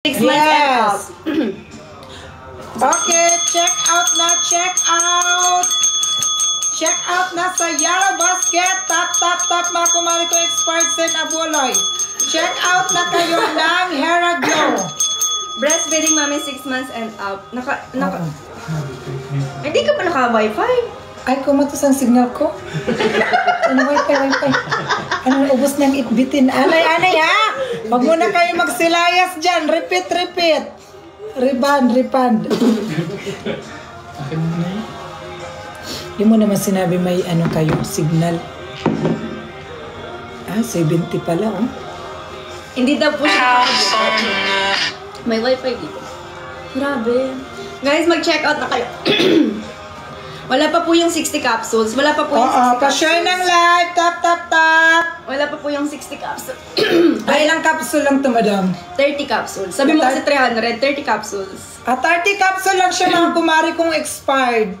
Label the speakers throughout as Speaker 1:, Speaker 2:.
Speaker 1: 6 months and up.
Speaker 2: Okay, check out na, check out. Check out na sa Yellow Basket. Tap, mga kumari ko expired sin abuloy. Check out na kayo ng Hera Glow.
Speaker 1: Breastfeeding mommy 6 months and up. Hindi ka pa naka-wifi?
Speaker 2: Ay, kumatos ang signal ko. Ano, wifi. Ano, ubos niyang itbitin. Anay, ha? Wag muna kayo magsilayas dyan. Repeat. Rebound. Hindi mo naman sinabi may ano kayo, signal. 70 pala, oh.
Speaker 1: Hindi daw po siya. May wifi dito. Grabe. Guys, mag-check out na kayo. Wala pa po yung 60 capsules. Wala pa po yung 60 capsules.
Speaker 2: Pa-share ng live. Tap.
Speaker 1: Wala pa po yung 60 capsules.
Speaker 2: Ay, ilang capsule lang to, madam?
Speaker 1: 30 capsules. Sabi mo kasi 300, 30 capsules.
Speaker 2: 30 capsule lang siya, mga kumari kung expired.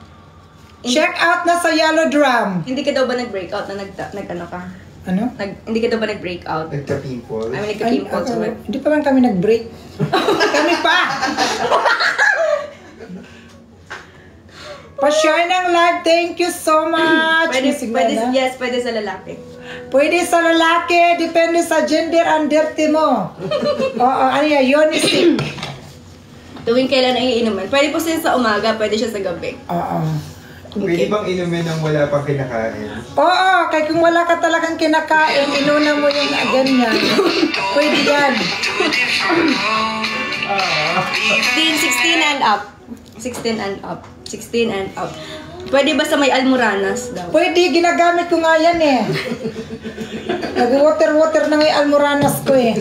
Speaker 2: Check out na sa Yellow Drum.
Speaker 1: Hindi ka daw ba nag-breakout na nag-ano ka?
Speaker 2: Ano?
Speaker 1: Hindi ka daw ba nag-breakout?
Speaker 3: Nagka-pimples?
Speaker 1: I mean, nagka-pimples.
Speaker 2: Hindi pa lang kami nag-break. Kami pa! Pa-share ng live. Thank you so much.
Speaker 1: Pwede sa lalaki.
Speaker 2: Pwede sa lalaki. Depende sa gender and dirty mo. Oo, ano yan? Unisex.
Speaker 1: Tuwing kailan ang iinuman. Pwede po siya sa umaga, pwede siya sa gabi.
Speaker 2: Oo.
Speaker 3: Pwede bang inumin ng wala pang kinakain?
Speaker 2: Oo, kaya kung wala ka talagang kinakain, inuna mo yung ganyan. Pwede yan.
Speaker 1: 16 and up. 16 and up. Pwede ba sa may almoranas daw?
Speaker 2: Pwede, ginagamit ko nga yan eh. Nag-water na nga yung almoranas ko eh.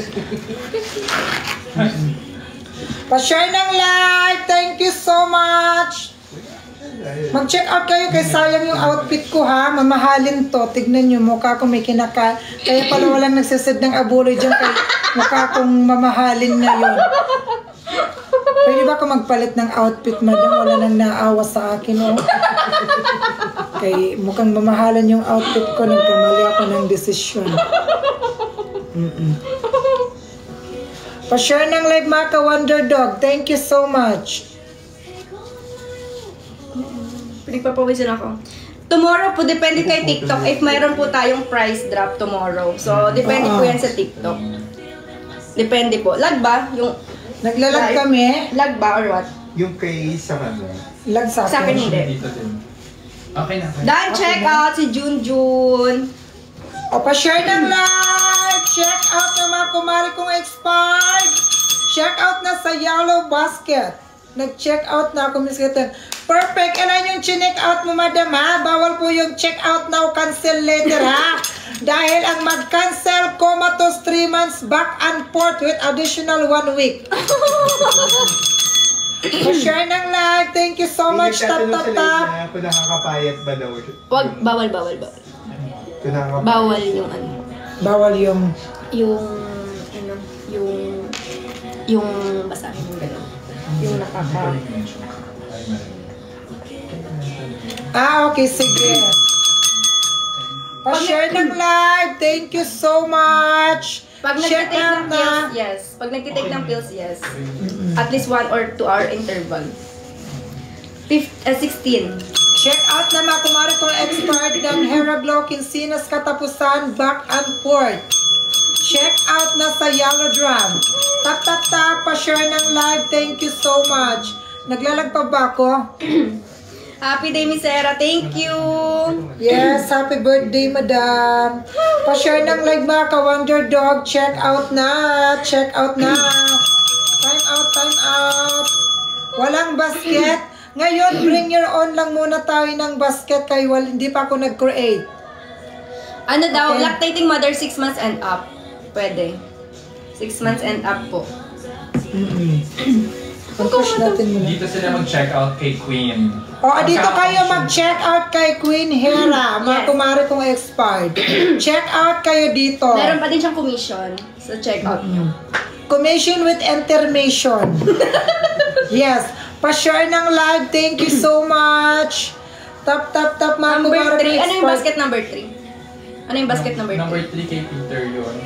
Speaker 2: Pa-share ng live. Thank you so much. Mag-check out kayo kay sayang yung outfit ko ha. Mamahalin to. Tignan nyo, mukha ko may kinaka. Kaya pala walang nagsasid ng abuloy dyan kay mukha kong mamahalin ngayon. Pwede ba ako magpalit ng outfit, madam? Wala nang naawa sa akin, oh. Kay mukhang mamahalan yung outfit ko. Nagkamali ako ng desisyon. Pa-share ng live, mga ka-Wonder Dog. Thank you so much.
Speaker 1: Pinagpapawisan ako. Tomorrow po, depende kay TikTok if mayroon po tayong price drop tomorrow. So, depende po yan sa TikTok. Depende po. Lag ba? Yung
Speaker 2: naglalag kami.
Speaker 1: Lag ba or what?
Speaker 3: Yung kay sa ano?
Speaker 2: Lag sa
Speaker 1: Sa akin hindi.
Speaker 3: Okay na.
Speaker 1: Dan, check out si Junjun.
Speaker 2: O, pa-share ng live. Check out na mga kumari kong expired. Check out na sa Yellow Basket. Nag-check out na ako, Miss Kitten. Perfect. Ano yung chinek out mo, madam, ha? Bawal po yung check out now, cancel later, ha? Dahil ang mag-cancel, comatose 3 months back and forth with additional 1 week. Pa-share ng live. Thank you so much. Tap.
Speaker 3: Kung nakakapayat ba daw?
Speaker 1: Wag, bawal. Bawal yung ano.
Speaker 2: Bawal yung
Speaker 1: basahin yung gano'n. Yung nakaka...
Speaker 2: okay, sige. Pa-share ng live. Thank you so much.
Speaker 1: Pag nagtitake ng pills, yes. Pag nagtitake ng pills, yes. At least 1 or 2 hour interval. 16.
Speaker 2: Check out na mga kumari kong expired ng Hera Glow Kinsinas katapusan back and forth. Check out na sa Yellow Drum. Tap. Pa-share ng live. Thank you so much. Naglalag pa ba ako?
Speaker 1: Happy day, Miss Sarah. Thank you.
Speaker 2: Yes, happy birthday, madam. Pa-share ng live mga ka-Wonder Dog. Check out na. Time out. Walang basket. Ngayon, bring your own lang muna tayo ng basket kay hindi pa ako nag-create.
Speaker 1: Ano daw? Okay. Lactating mother 6 months and up. Pwede. 6 months and up po.
Speaker 2: Push natin muna.
Speaker 4: Dito sila mag-check out kay Queen.
Speaker 2: Dito kayo mag-check out kay Queen Hera. Mga kumari kong expired. Check out kayo dito.
Speaker 1: Meron pa din siyang commission sa check out niyo.
Speaker 2: Commission with intermission. Yes. Pa-share ng live. Thank you so much. Tap. Mga
Speaker 1: Number
Speaker 2: kumari
Speaker 1: 3.
Speaker 2: kong
Speaker 1: Ano yung
Speaker 2: expired.
Speaker 1: basket number 3? Ano yung basket number 3?
Speaker 4: Number 3 kay Peter yun.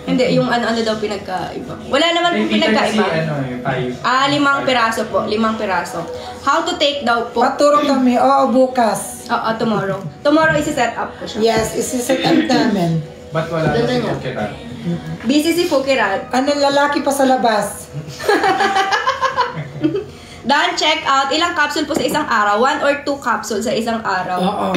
Speaker 1: Hindi, yung ano daw pinagkaiba. Wala naman po pinagkaiba.
Speaker 4: Kasi
Speaker 1: 5 piraso po. 5 piraso. How to take daw po.
Speaker 2: Paturo kami. Oo, bukas.
Speaker 1: Oo, tomorrow. Tomorrow isi-set up ko siya.
Speaker 2: Yes, isi-set up namin.
Speaker 4: Ba't wala
Speaker 1: Doon
Speaker 4: na si
Speaker 1: na.
Speaker 4: Kukirat?
Speaker 1: Busy si Fukirat.
Speaker 2: Ano, lalaki pa sa labas?
Speaker 1: Dan, check out. Ilang capsule po sa isang araw? 1 or 2 capsule sa isang araw.
Speaker 2: Oo.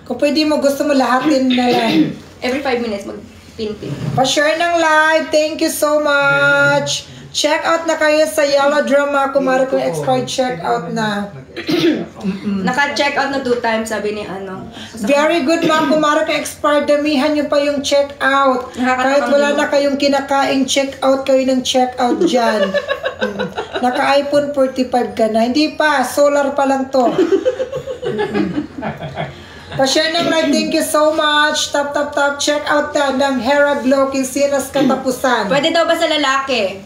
Speaker 2: Kung pwede mo, gusto mo lahatin na lang.
Speaker 1: Every 5 minutes, mag-pin-pin.
Speaker 2: Pa-share ng live. Thank you so much. Check out na kayo sa Yellow Drum, mga kumari kung expired check out na.
Speaker 1: Naka-check out na 2 times, sabi ni ano.
Speaker 2: Very good, mga kumari kung expired. Damihan nyo pa yung check out. Kahit wala na kayong kinakaing check out, kayo ng check out dyan. Naka-iPhone 45 ka na. Hindi pa, solar pa lang to. Pa-share ng live, thank you so much. Tap, tap, tap. Check out na ng Hera Glow, Kinsinas Katapusan.
Speaker 1: Pwede daw ba sa lalaki?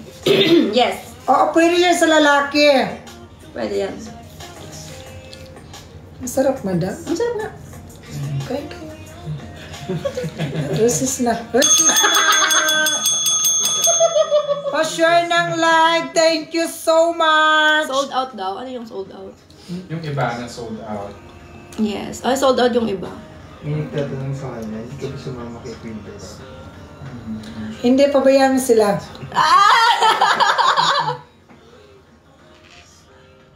Speaker 1: Yes.
Speaker 2: Oo, pwede yan sa lalaki.
Speaker 1: Pwede yan.
Speaker 2: Masarap, madam.
Speaker 1: Ang sarap nga.
Speaker 2: Okay, okay. Resist na. Resist na. Pa-share ng like. Thank you so much.
Speaker 1: Sold out daw. Ano yung sold out?
Speaker 4: Yung iba na sold out.
Speaker 1: Yes. Oh, sold out yung iba.
Speaker 3: May nagtatanong sa kanya, hindi ka ba sumama kay Queen Bella?
Speaker 2: Hindi, pabayaan sila.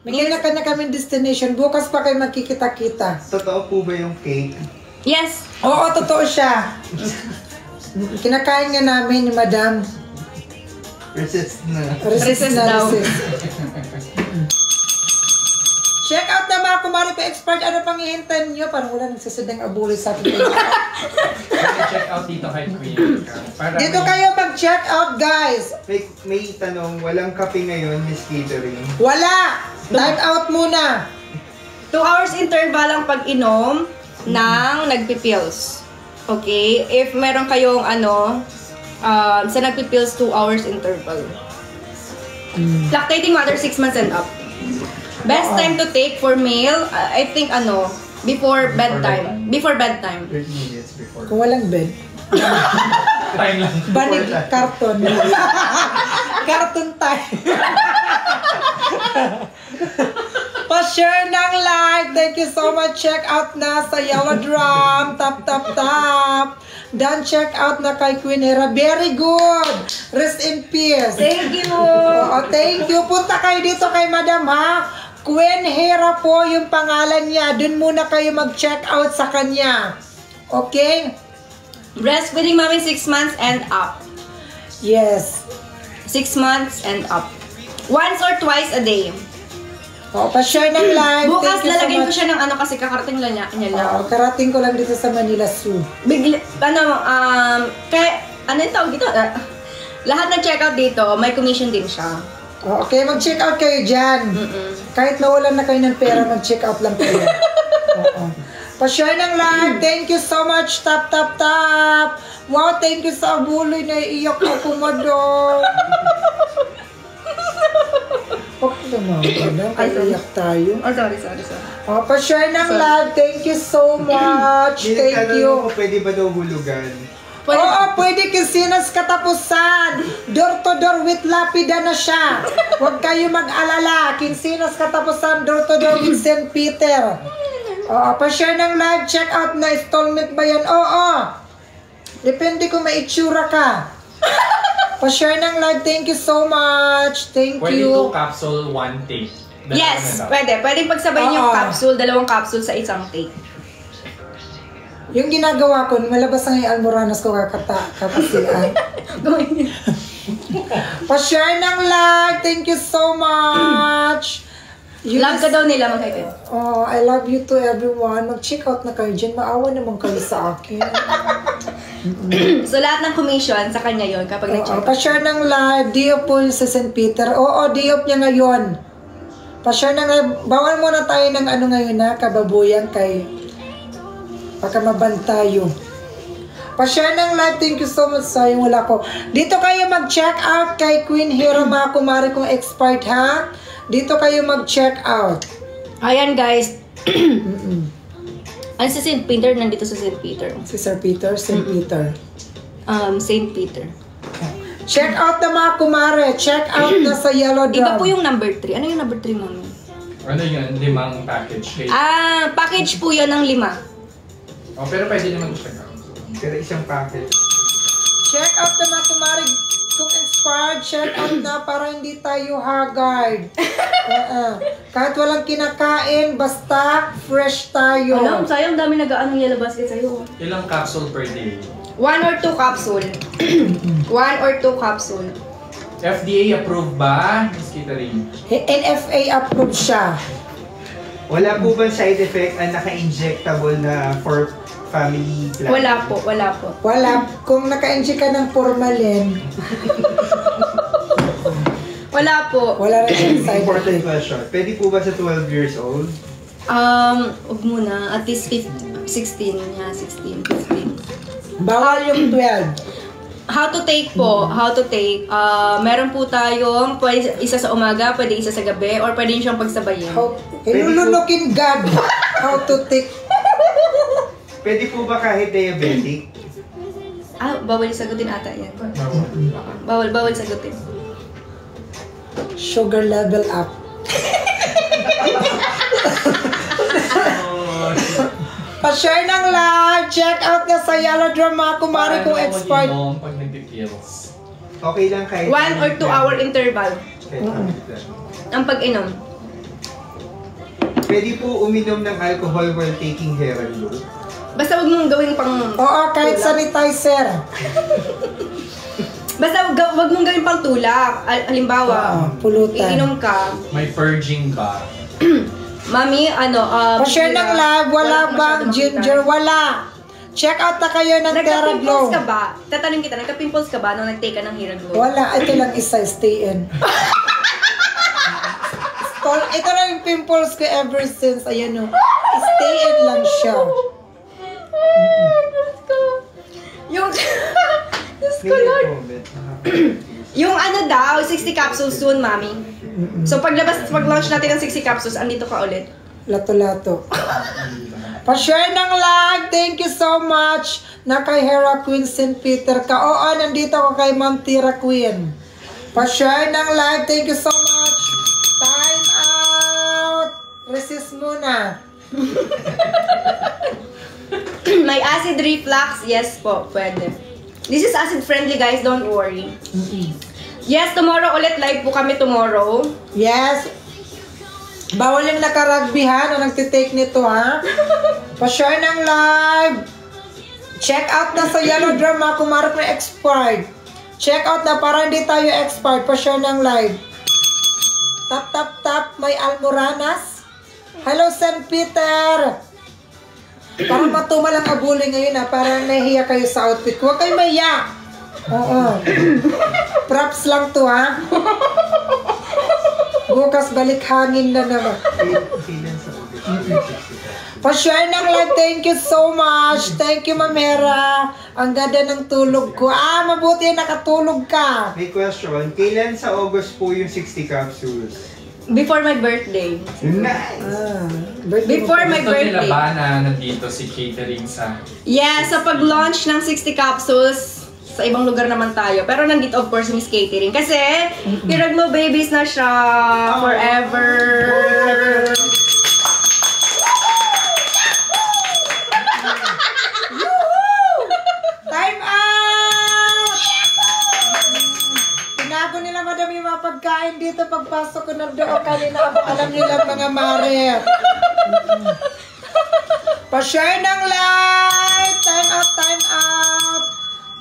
Speaker 2: May kanya-kanya kaming destination. Bukas pa kayo magkikita-kita.
Speaker 3: Totoo po ba yung cake?
Speaker 1: Yes.
Speaker 2: Oo, totoo siya. Kinakain nga namin ni madam.
Speaker 3: Resist na.
Speaker 1: Resist daw.
Speaker 2: Check out na mga kumari ko expert. Ano pang ihintan nyo? Parang wala nagsasadang abuloy sa akin.
Speaker 4: Check out dito kay Queen.
Speaker 2: Dito kayo mag-check out, guys.
Speaker 3: May tanong, walang kape ngayon, Miss Catering?
Speaker 2: Wala! Time out muna.
Speaker 1: 2 hours interval ang pag-inom ng nagpipills. Okay? If meron kayong ano, sa nagpipills, 2 hours interval. Lactating mother, 6 months and up. Best time to take for male, I think ano, before bedtime. Before bedtime.
Speaker 3: 30 minutes before.
Speaker 2: Kung walang bed.
Speaker 4: Time lang.
Speaker 2: Banig karton. Karton time. Pa-share ng like. Thank you so much. Check out na sa Yellow Drum. Tap, tap, tap. Dan check out na kay Queen Hera. Very good. Rest in peace.
Speaker 1: Thank you!
Speaker 2: Oo, thank you. Punta kayo dito kay Madam, ha? Queen Hera po yung pangalan niya. Doon muna kayo mag-check out sa kanya. Okay?
Speaker 1: Breastfeeding mommy 6 months and up.
Speaker 2: Yes.
Speaker 1: 6 months and up. Once or twice a day.
Speaker 2: O, pa-share ng live.
Speaker 1: Bukas
Speaker 2: Thank you so
Speaker 1: lalagyan ko
Speaker 2: much.
Speaker 1: siya ng ano kasi kakarating lang niya lang.
Speaker 2: Karating ko lang dito sa Manila Zoo.
Speaker 1: Bigla, kaya, ano yung tawag dito? Lahat ng checkout dito, may commission din siya.
Speaker 2: Okay, mag-check out kayo dyan. Kahit nawalan na kayo ng pera, mag-check out lang kayo. Oo. Pa-share ng live. Thank you so much. Tap, tap, tap. Wow, thank you sa abuloy. Naiiyak ako, madam. Okay naman, madam. Kaiiyak tayo.
Speaker 1: Oh, sorry.
Speaker 2: Pa-share ng live. Thank you so much.
Speaker 3: May
Speaker 2: Thank
Speaker 3: nagtatanong
Speaker 2: you.
Speaker 3: ko, pwede ba daw hulugan?
Speaker 2: Oo, pwede Kinsinas Katapusan. Door to door with lapida na siya. Huwag kayo mag-alala. Kinsinas Katapusan, door to door with St. Peter. Oo, pa-share ng live. Check out na installment ba yan? Oo. Depende kung may itsura ka. Pa-share ng live. Thank you so much. Thank
Speaker 4: Pwede
Speaker 2: you.
Speaker 4: 2 capsule, 1 take.
Speaker 1: Yes, pwede. Pwede pagsabay yung capsule, 2 capsule sa isang take.
Speaker 2: Yung ginagawa ko, malabas ang yung almoranas ko kakasian. Pa-share ng live. Thank you so much.
Speaker 1: Love ka daw nila, mag-hype.
Speaker 2: Oh, I love you to everyone. Mag-check out na kayo dyan. Maawa naman kayo sa akin.
Speaker 1: So, lahat ng commission, sa kanya yon kapag nag-check out.
Speaker 2: Pa-share ng live. Diop po sa St. Peter. Oo, diop niya ngayon. Pa-share ng live. Bawal muna tayo ng ano ngayon na kababuyan kay baka mabantayo. Pa-share ng live. Thank you so much. Sayang wala ko. Dito kayo mag-check out kay Queen Hera, mga kumari kong expert, ha? Dito kayo mag-check out.
Speaker 1: Ayan, guys. Ano si St. Peter? Nandito sa St. Peter.
Speaker 2: Si Sir Peter, St. Peter.
Speaker 1: St. Peter.
Speaker 2: Check out na mga kumare. Check out na sa Yellow Drum.
Speaker 1: Iba po yung number 3. Ano yung number 3, mami?
Speaker 4: Ano yun? 5 package cake.
Speaker 1: Package po yun ng 5.
Speaker 4: Oh, pero pwede naman check out.
Speaker 3: Pero isang package.
Speaker 2: Check out na mga kumare. Kung inspired, check out na para hindi tayo haggard. Kahit walang kinakain, basta fresh tayo.
Speaker 1: Alam, sayang dami nag-aanong yellow basket sa'yo.
Speaker 4: Ilang capsule per day?
Speaker 1: 1 or 2 capsule. 1 or 2 capsule.
Speaker 4: FDA approved ba? Miss Catering.
Speaker 2: NFA approved siya.
Speaker 3: Wala po bang side effect ang naka-injectable na for family plan?
Speaker 1: Wala po.
Speaker 2: Wala. Kung naka-inject ka ng formalin,
Speaker 1: Wala po.
Speaker 2: wala rin siyang side
Speaker 3: Important
Speaker 2: effect.
Speaker 3: question. Pwede po ba sa 12 years old?
Speaker 1: Huwag muna. At least 16. Yeah, 16, 15.
Speaker 2: Bawal yung 12.
Speaker 1: How to take po? Meron po tayong pwede isa sa umaga, pwede isa sa gabi, or pwede siyang pagsabayin.
Speaker 2: Ilulunukin God. How to take.
Speaker 3: Pwede po ba kahit diabetic?
Speaker 1: Bawal sagutin ata yan. Bawal sagutin.
Speaker 2: Sugar level up. Pa-share ng live. Check out na sa Yellow Drum mga kumari kung expired.
Speaker 4: Paano pag nagpipills?
Speaker 3: Okay lang kahit
Speaker 1: 1 or 2 hour interval ang pag-inom.
Speaker 3: Pwede po uminom ng alcohol while taking hair and load.
Speaker 1: Basta wag mong gawing pang...
Speaker 2: Oo, kahit sanitizer.
Speaker 1: Basta wag mong gawing pang tulak. Halimbawa,
Speaker 2: Pulutan.
Speaker 1: iinom ka.
Speaker 4: May purging ba?
Speaker 1: Mami,
Speaker 2: Pa-share ng live. Wala bang ginger? Wala. Check out na kayo ng Terra Glow.
Speaker 1: Nagka-pimples ka ba? Tatanong kita, nagka-pimples ka ba nung nag-take ka ng Hair and Glow?
Speaker 2: Wala. Ito lang isa. Stay in. Ito lang yung pimples ko ever since. Ayan o. Stay in lang siya.
Speaker 1: Yung... Diyos ko, Lord. Yung ano daw, 60 capsules soon, mami. So pag-launch natin ng 60 capsules, andito ka ulit.
Speaker 2: Lato-lato. Pa-share ng live. Thank you so much na kay Hera Queen St. Peter ka. Oo, nandito ako kay Ma'am Tira Queen. Pa-share ng live. Thank you so much. Time out. Resist muna.
Speaker 1: May acid reflux? Yes po, pwede. This is acid friendly, guys. Don't worry. Yes, tomorrow ulit. Live po kami tomorrow.
Speaker 2: Yes. Bawal yung nakaragbihan o nagtitake nito, ha? Pa-share ng live. Check out na sa Yellow Drum, mga kumarap na expired. Check out na para hindi tayo expired. Pa-share ng live. Tap, tap, tap. May almoranas. Hello, St. Peter. Parang matumal ang abuli ngayon, ha? Parang nahihiya kayo sa outfit. Huwag kayo mahiya. Oo. Props lang to, ha? Bukas balik hangin na naman. Pa-share ng live. Thank you so much. Thank you, Ma'am Hera. Ang ganda ng tulog ko. Mabuti nakatulog ka.
Speaker 3: May question. Kailan sa August po yung 60 capsules?
Speaker 1: Before my birthday.
Speaker 3: Nice!
Speaker 1: Before my
Speaker 4: Gusto nila
Speaker 1: birthday.
Speaker 4: ba na nandito si Catering sa...
Speaker 1: Yeah, sa pag-launch ng 60 capsules, sa ibang lugar naman tayo. Pero nandito, of course, Miss Catering. Kasi, Hiraglo babies na siya forever.
Speaker 2: Time out! Tinago nila madam yung mga pagkain dito pagpasok ko ng doon kanina. Alam nila mga mare. Pa-share ng live! Time out, time out!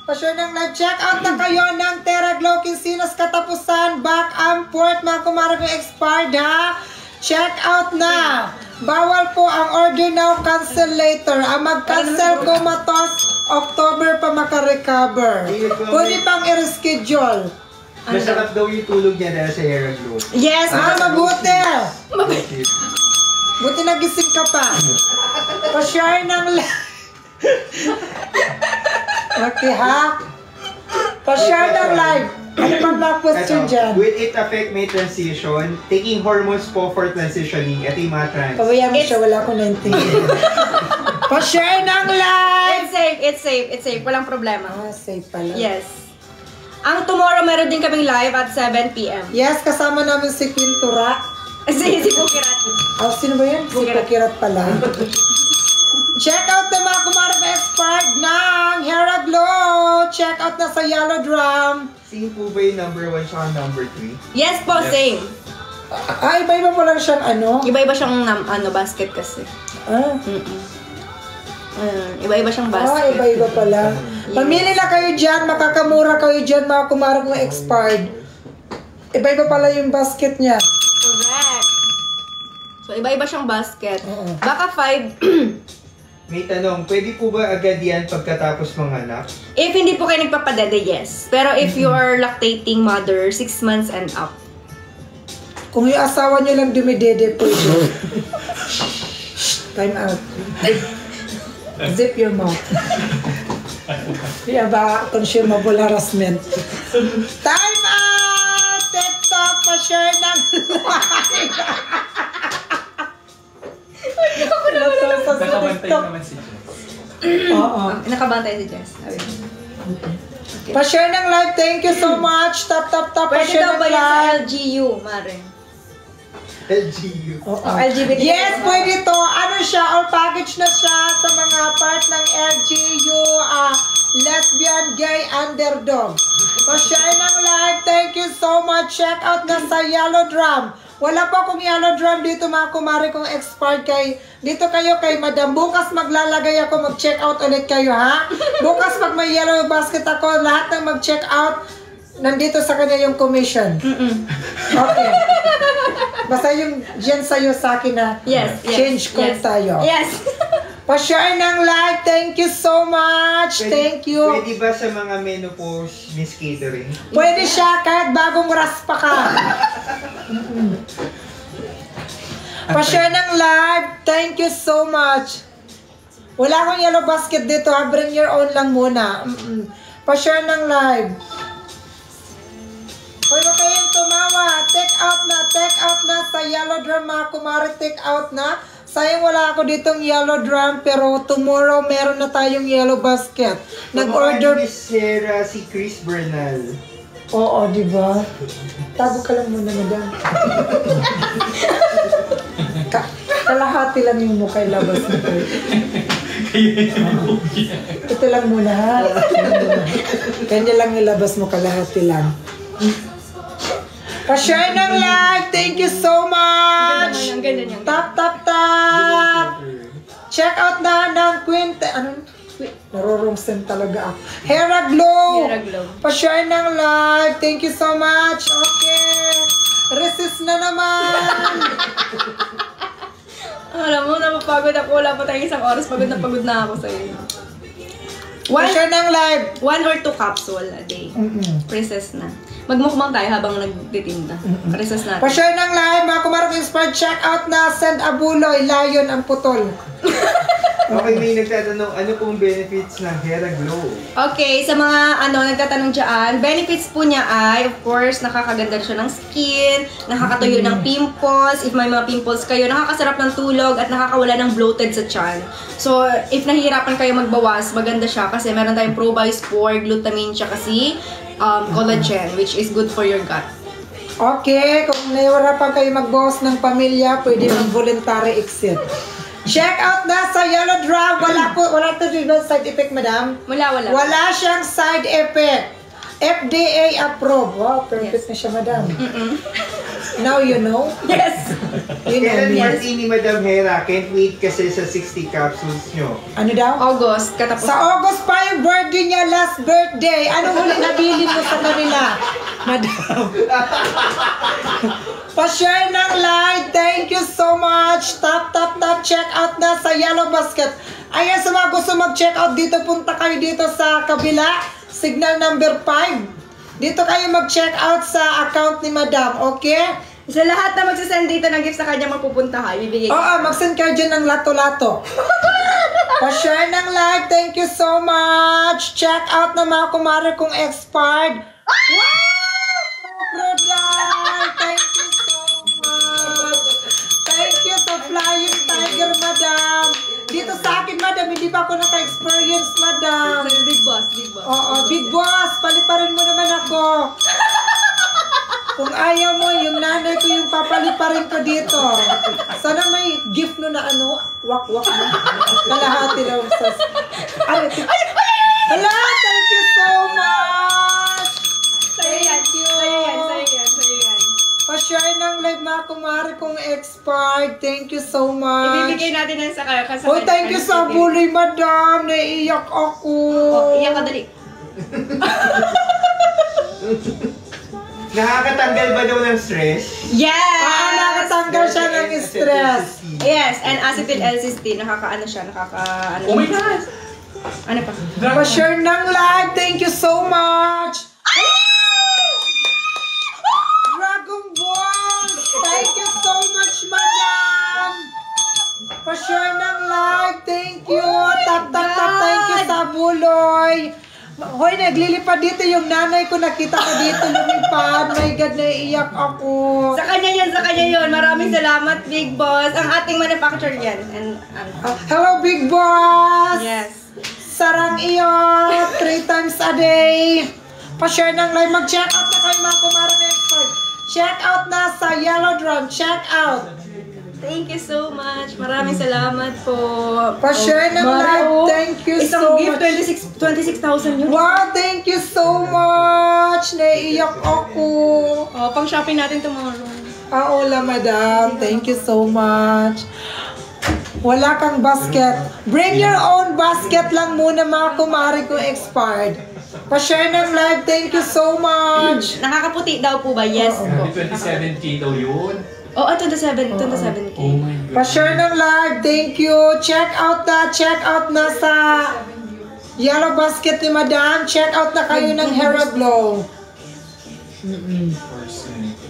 Speaker 2: Pa-share ng live. Check out na kayo ng Terra Glow Quincenas katapusan. Back and forth mga kumarag yung expired, ha? Check out na! Bawal po ang order now, cancel later. Ang mag-cancel ko matos, October pa makarecover. Pwede pang i-reschedule.
Speaker 3: Masarap daw yung tulog niya dahil sa hair and glow.
Speaker 1: Yes,
Speaker 2: Mabuti! Buti nagising ka pa. Pa-share ng live. Okay, ha? Pa-share ng live. Ano pang mga question dyan?
Speaker 3: Will it affect my transition? Taking hormones po for transitioning. Ito yung mga trans.
Speaker 2: Pabayaan mo siya, wala akong naintindihan. Pa-share ng live!
Speaker 1: It's safe. Walang problema.
Speaker 2: Safe pala.
Speaker 1: Yes. Ang tomorrow, meron din kaming live at 7 p.m.
Speaker 2: Yes, kasama namin si Queen Tura.
Speaker 1: Si Pukirat.
Speaker 2: Sino ba yun? Si Pukirat pala. Check out the mga kumarang expired ng Hera Glow. Check out na sa Yellow Drum.
Speaker 3: Same po ba yung number 1 siya number 3?
Speaker 1: Yes po, same.
Speaker 2: Iba-iba mo lang siyang ano?
Speaker 1: Iba-iba siyang basket kasi. Iba-iba siyang basket.
Speaker 2: Iba-iba pala. Pamili na kayo dyan, makakamura kayo dyan, mga kumarang na expired. Iba-iba pala yung basket niya.
Speaker 1: Correct. So, iba-iba siyang basket. Baka 5.
Speaker 3: May tanong, pwede po ba agad yan pagkatapos manganak?
Speaker 1: If hindi po kayo nagpapadede, yes. Pero if you are lactating mother, 6 months and up.
Speaker 2: Kung yung asawa niyo lang dumidede, pwede. Time out. Zip your mouth. Yeah, ba consumable harassment. Time out! TikTok, pa-share ng
Speaker 4: Nakabantay naman si Jess.
Speaker 2: Oo.
Speaker 1: Nakabantay si Jess. Okay.
Speaker 2: Pa-share ng live. Thank you so much. Tap.
Speaker 1: Pwede
Speaker 2: Pa-share
Speaker 1: daw
Speaker 2: ng
Speaker 1: ba yan sa
Speaker 2: live.
Speaker 1: LGU, Mare?
Speaker 3: LGU.
Speaker 1: LGBT.
Speaker 2: Yes, pwede to. Ano siya? All package na siya sa mga part ng LGU. Lesbian, gay, underdog. Pa-share ng live. Thank you so much. Check out na sa Yellow Drum. Wala pa akong Yellow Drum dito, mga kumari kong expired kay. Dito kayo kay Madam. Bukas maglalagay ako, mag-check out ulit kayo, ha? Bukas pag may yellow basket ako, lahat ng mag-check out, nandito sa kanya yung commission. Okay. Basta yung dyan sa'yo sa akin na change code tayo.
Speaker 1: Yes.
Speaker 2: Pa-share ng live. Thank you so much. Thank you.
Speaker 3: Pwede ba sa mga menopause, Miss Catering?
Speaker 2: Pwede siya kahit bagong raspa ka. Pa-share ng live. Thank you so much. Wala akong yellow basket dito, ha. Bring your own lang muna. Pa-share ng live. Hoy, wag kayong tumawa. Take out na sa Yellow Drum, mga kumari. Take out na. Sayang wala ako ditong Yellow Drum, pero tomorrow meron na tayong yellow basket. Nag-order.
Speaker 3: Miss Hera, si Chris Bernal.
Speaker 2: Oo, di ba? Tago ka lang muna, madam. Kalahati lang yung mukha ilabas nito. Ito lang muna, ha? Kanya lang ilabas mo, kalahati lang. Pa-share ng live. Thank you so much.
Speaker 1: Ang ganda niya.
Speaker 2: Tap. Check out na ng Queen. Narorongsen talaga ako. Hera Glow. Pa-share ng live. Thank you so much. Okay. Resist na naman.
Speaker 1: Alam mo, napapagod ako. Wala pa tayong isang oras. Pagod na ako sa'yo.
Speaker 2: Pa-share ng live.
Speaker 1: 1 or 2 capsule a day. Princess na. Magmukbang tayo habang nagtitinda. Princess natin.
Speaker 2: Pa-share ng live. Mga kumarang inspired. Check out na Send Abuloy. Lion ang putol.
Speaker 3: Okay, may nagtatanong, ano pong benefits ng Hera Glow?
Speaker 1: Okay, sa mga nagtatanong dyan, benefits po niya ay, of course, nakakaganda siya ng skin, nakakatuyo ng pimples, if may mga pimples kayo, nakakasarap ng tulog, at nakakawala ng bloated sa tiyan. So, if nahihirapan kayo magbawas, maganda siya kasi meron tayong Pro-Bispore, glutamine siya kasi, collagen, which is good for your gut.
Speaker 2: Okay, kung nahihirapan kayo magbawas ng pamilya, pwede mag-voluntary exit. Check out na sa Yellow Drum. Wala to side effect, madam?
Speaker 1: Wala.
Speaker 2: Wala siyang side effect. FDA approved. Wow, perfect na siya, madam. Now you know?
Speaker 1: Yes!
Speaker 2: You know
Speaker 3: Kailan
Speaker 2: me.
Speaker 3: party ni Madam Hera? Can't wait kasi sa 60 capsules nyo.
Speaker 2: Ano daw?
Speaker 1: August, katapos.
Speaker 2: Sa August pa yung birthday niya, last birthday. Anong huli nabili mo sa kanila? Madam. Pa-share ng live. Thank you so much. Tap. Check out na sa Yellow Basket. Ayan, sa mga gusto mag-check out dito, punta kayo dito sa kabila. Signal number 5. Dito kayo mag-check out sa account ni Madam. Okay?
Speaker 1: Sa lahat na magsasend dito ng gift sa kanya mapupunta ka, ibibigay
Speaker 2: Oo, mag-send kayo dyan ng lato-lato. Pa-share ng live. Thank you so much. Check out na mga kumare kong expired. Wow! Thank you so much. Thank you to Flying Tiger, Madam. Dito sa akin, Madam, puno na ano, wak-wak na. Kalahati lang sa... Ay, hala, thank you so much!
Speaker 1: Sa'yo yan. Sa'yo yan.
Speaker 2: Pa-share ng live mga kumari kong expired. Thank you so much.
Speaker 1: Ibibigay natin yan sa kasama.
Speaker 2: Oh, thank you sa buloy, madam. Naiiyak ako.
Speaker 1: Oh, iyak ka dali.
Speaker 3: Nakakatanggal ba daw ng stress?
Speaker 1: Yes!
Speaker 2: Nakatanggal siya ng stress.
Speaker 1: Yes, and acetyl L-cysteine, nakaka-ano siya, nakaka-ano.
Speaker 4: Oh my God!
Speaker 1: Ano pa?
Speaker 2: Pa-share ng live. Thank you so much. Dragon Balls. Thank you so much, madam. Pa-share ng live. Thank you. Tap. Thank you sa buloy. Hoy, naglilipad dito yung nanay ko. Nakita ko dito lumipad. My God, naiiyak ako.
Speaker 1: Sa kanya yun. Maraming salamat, Big Boss. Ang ating manufacturer yan. And,
Speaker 2: Hello, Big Boss.
Speaker 1: yes.
Speaker 2: Sarang iyo. 3 times a day. Pa-share ng live. Mag-check out na kayo mga kumara na expert. Check out na sa Yellow Drum. Check out.
Speaker 1: Thank you so much. Maraming salamat po.
Speaker 2: Pa-share ng live. Thank you so
Speaker 1: Isang gift,
Speaker 2: much.
Speaker 1: 26,000 yun.
Speaker 2: Wow, thank you so much. Naiiyak ako.
Speaker 1: Oh, pang shopping natin tomorrow.
Speaker 2: Hola, madam. Thank you so much. Wala kang basket. Bring your own basket lang muna mga kumari kung expired. Pa-share ng live. Thank you so much.
Speaker 1: Nakakaputi daw po ba? Yes po.
Speaker 4: 27K daw yun.
Speaker 1: Oh, 27K.
Speaker 4: Oh my God.
Speaker 2: Pa-share ng live. Thank you. Check out na sa Yellow Basket ni Madam. Check out na kayo ng Hair Glow.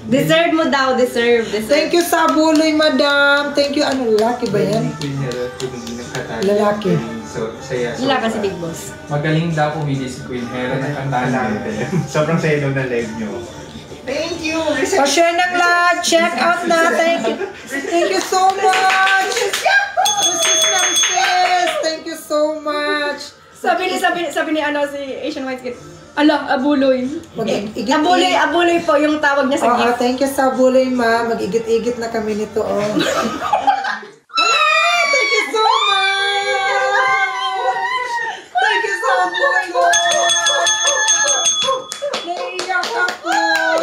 Speaker 1: Deserve mo daw. Deserve.
Speaker 2: Thank you sa buloy, Madam. Thank you. Ano, lalaki ba yan? Lalaki.
Speaker 3: So, saya.
Speaker 1: Wala kasi Big Boss.
Speaker 4: Magaling daw pumili si Queen Hera ng kantahan.
Speaker 3: Sobrang saya daw ng live nyo. Thank you!
Speaker 2: Pa-share ng live. Check out na. Thank you. Thank you so much. Sis. Thank you so much.
Speaker 1: Sabi ni ano si Asian White Skin. Ala, abuloy. Abuloy po yung tawag niya sa gift.
Speaker 2: Thank you sa buloy, ma. Mag-igit-igit na kami nito, oh. Thank you so much. Thank you so much. Naiiyak ako.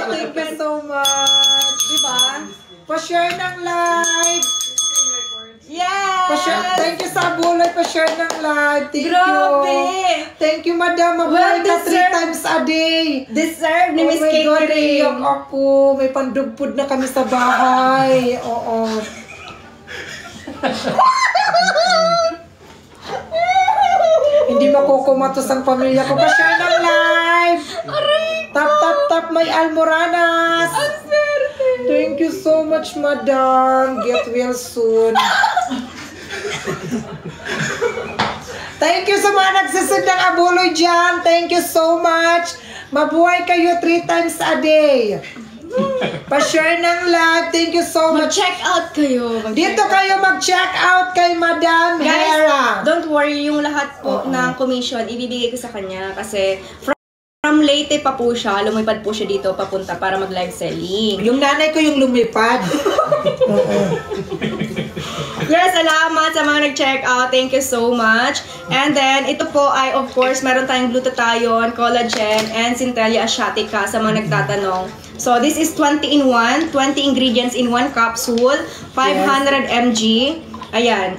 Speaker 2: Thank you so much.
Speaker 1: Diba?
Speaker 2: Pa-share ng live.
Speaker 1: Yes!
Speaker 2: Thank you sa buloy. Pa-share ng live. Thank
Speaker 1: Grabe!
Speaker 2: you. Thank you, madam. Mabuhay ka 3 times a day.
Speaker 1: Deserve ni
Speaker 2: Oh
Speaker 1: Miss
Speaker 2: my God,
Speaker 1: Catering.
Speaker 2: naiiyak ako. May pandugpod na kami sa bahay. Oo. Hindi makukumatos ang pamilya ko. Pa-share ng live. Tap. May almoranas. Thank you so much, madam. Get well soon. Thank you sa mga nagsisend ng abuloy dyan. Thank you so much. Mabuhay kayo 3 times a day. Pa-share ng live. Thank you so much.
Speaker 1: Mag-check out kayo.
Speaker 2: Dito kayo mag-check out kay Madam Hera.
Speaker 1: Guys, don't worry. Yung lahat po ng commission, ibibigay ko sa kanya. Kasi from Leyte pa po siya. Lumipad po siya dito papunta para mag-live selling.
Speaker 2: Yung nanay ko yung lumipad.
Speaker 1: Yes, salamat sa mga nag-check out. Thank you so much. And then, ito po ay, of course, meron tayong glutathione, collagen, and Centralia asiatica sa mga nagtatanong. So, this is 20 in 1. 20 ingredients in 1 capsule. 500 mg. Ayan.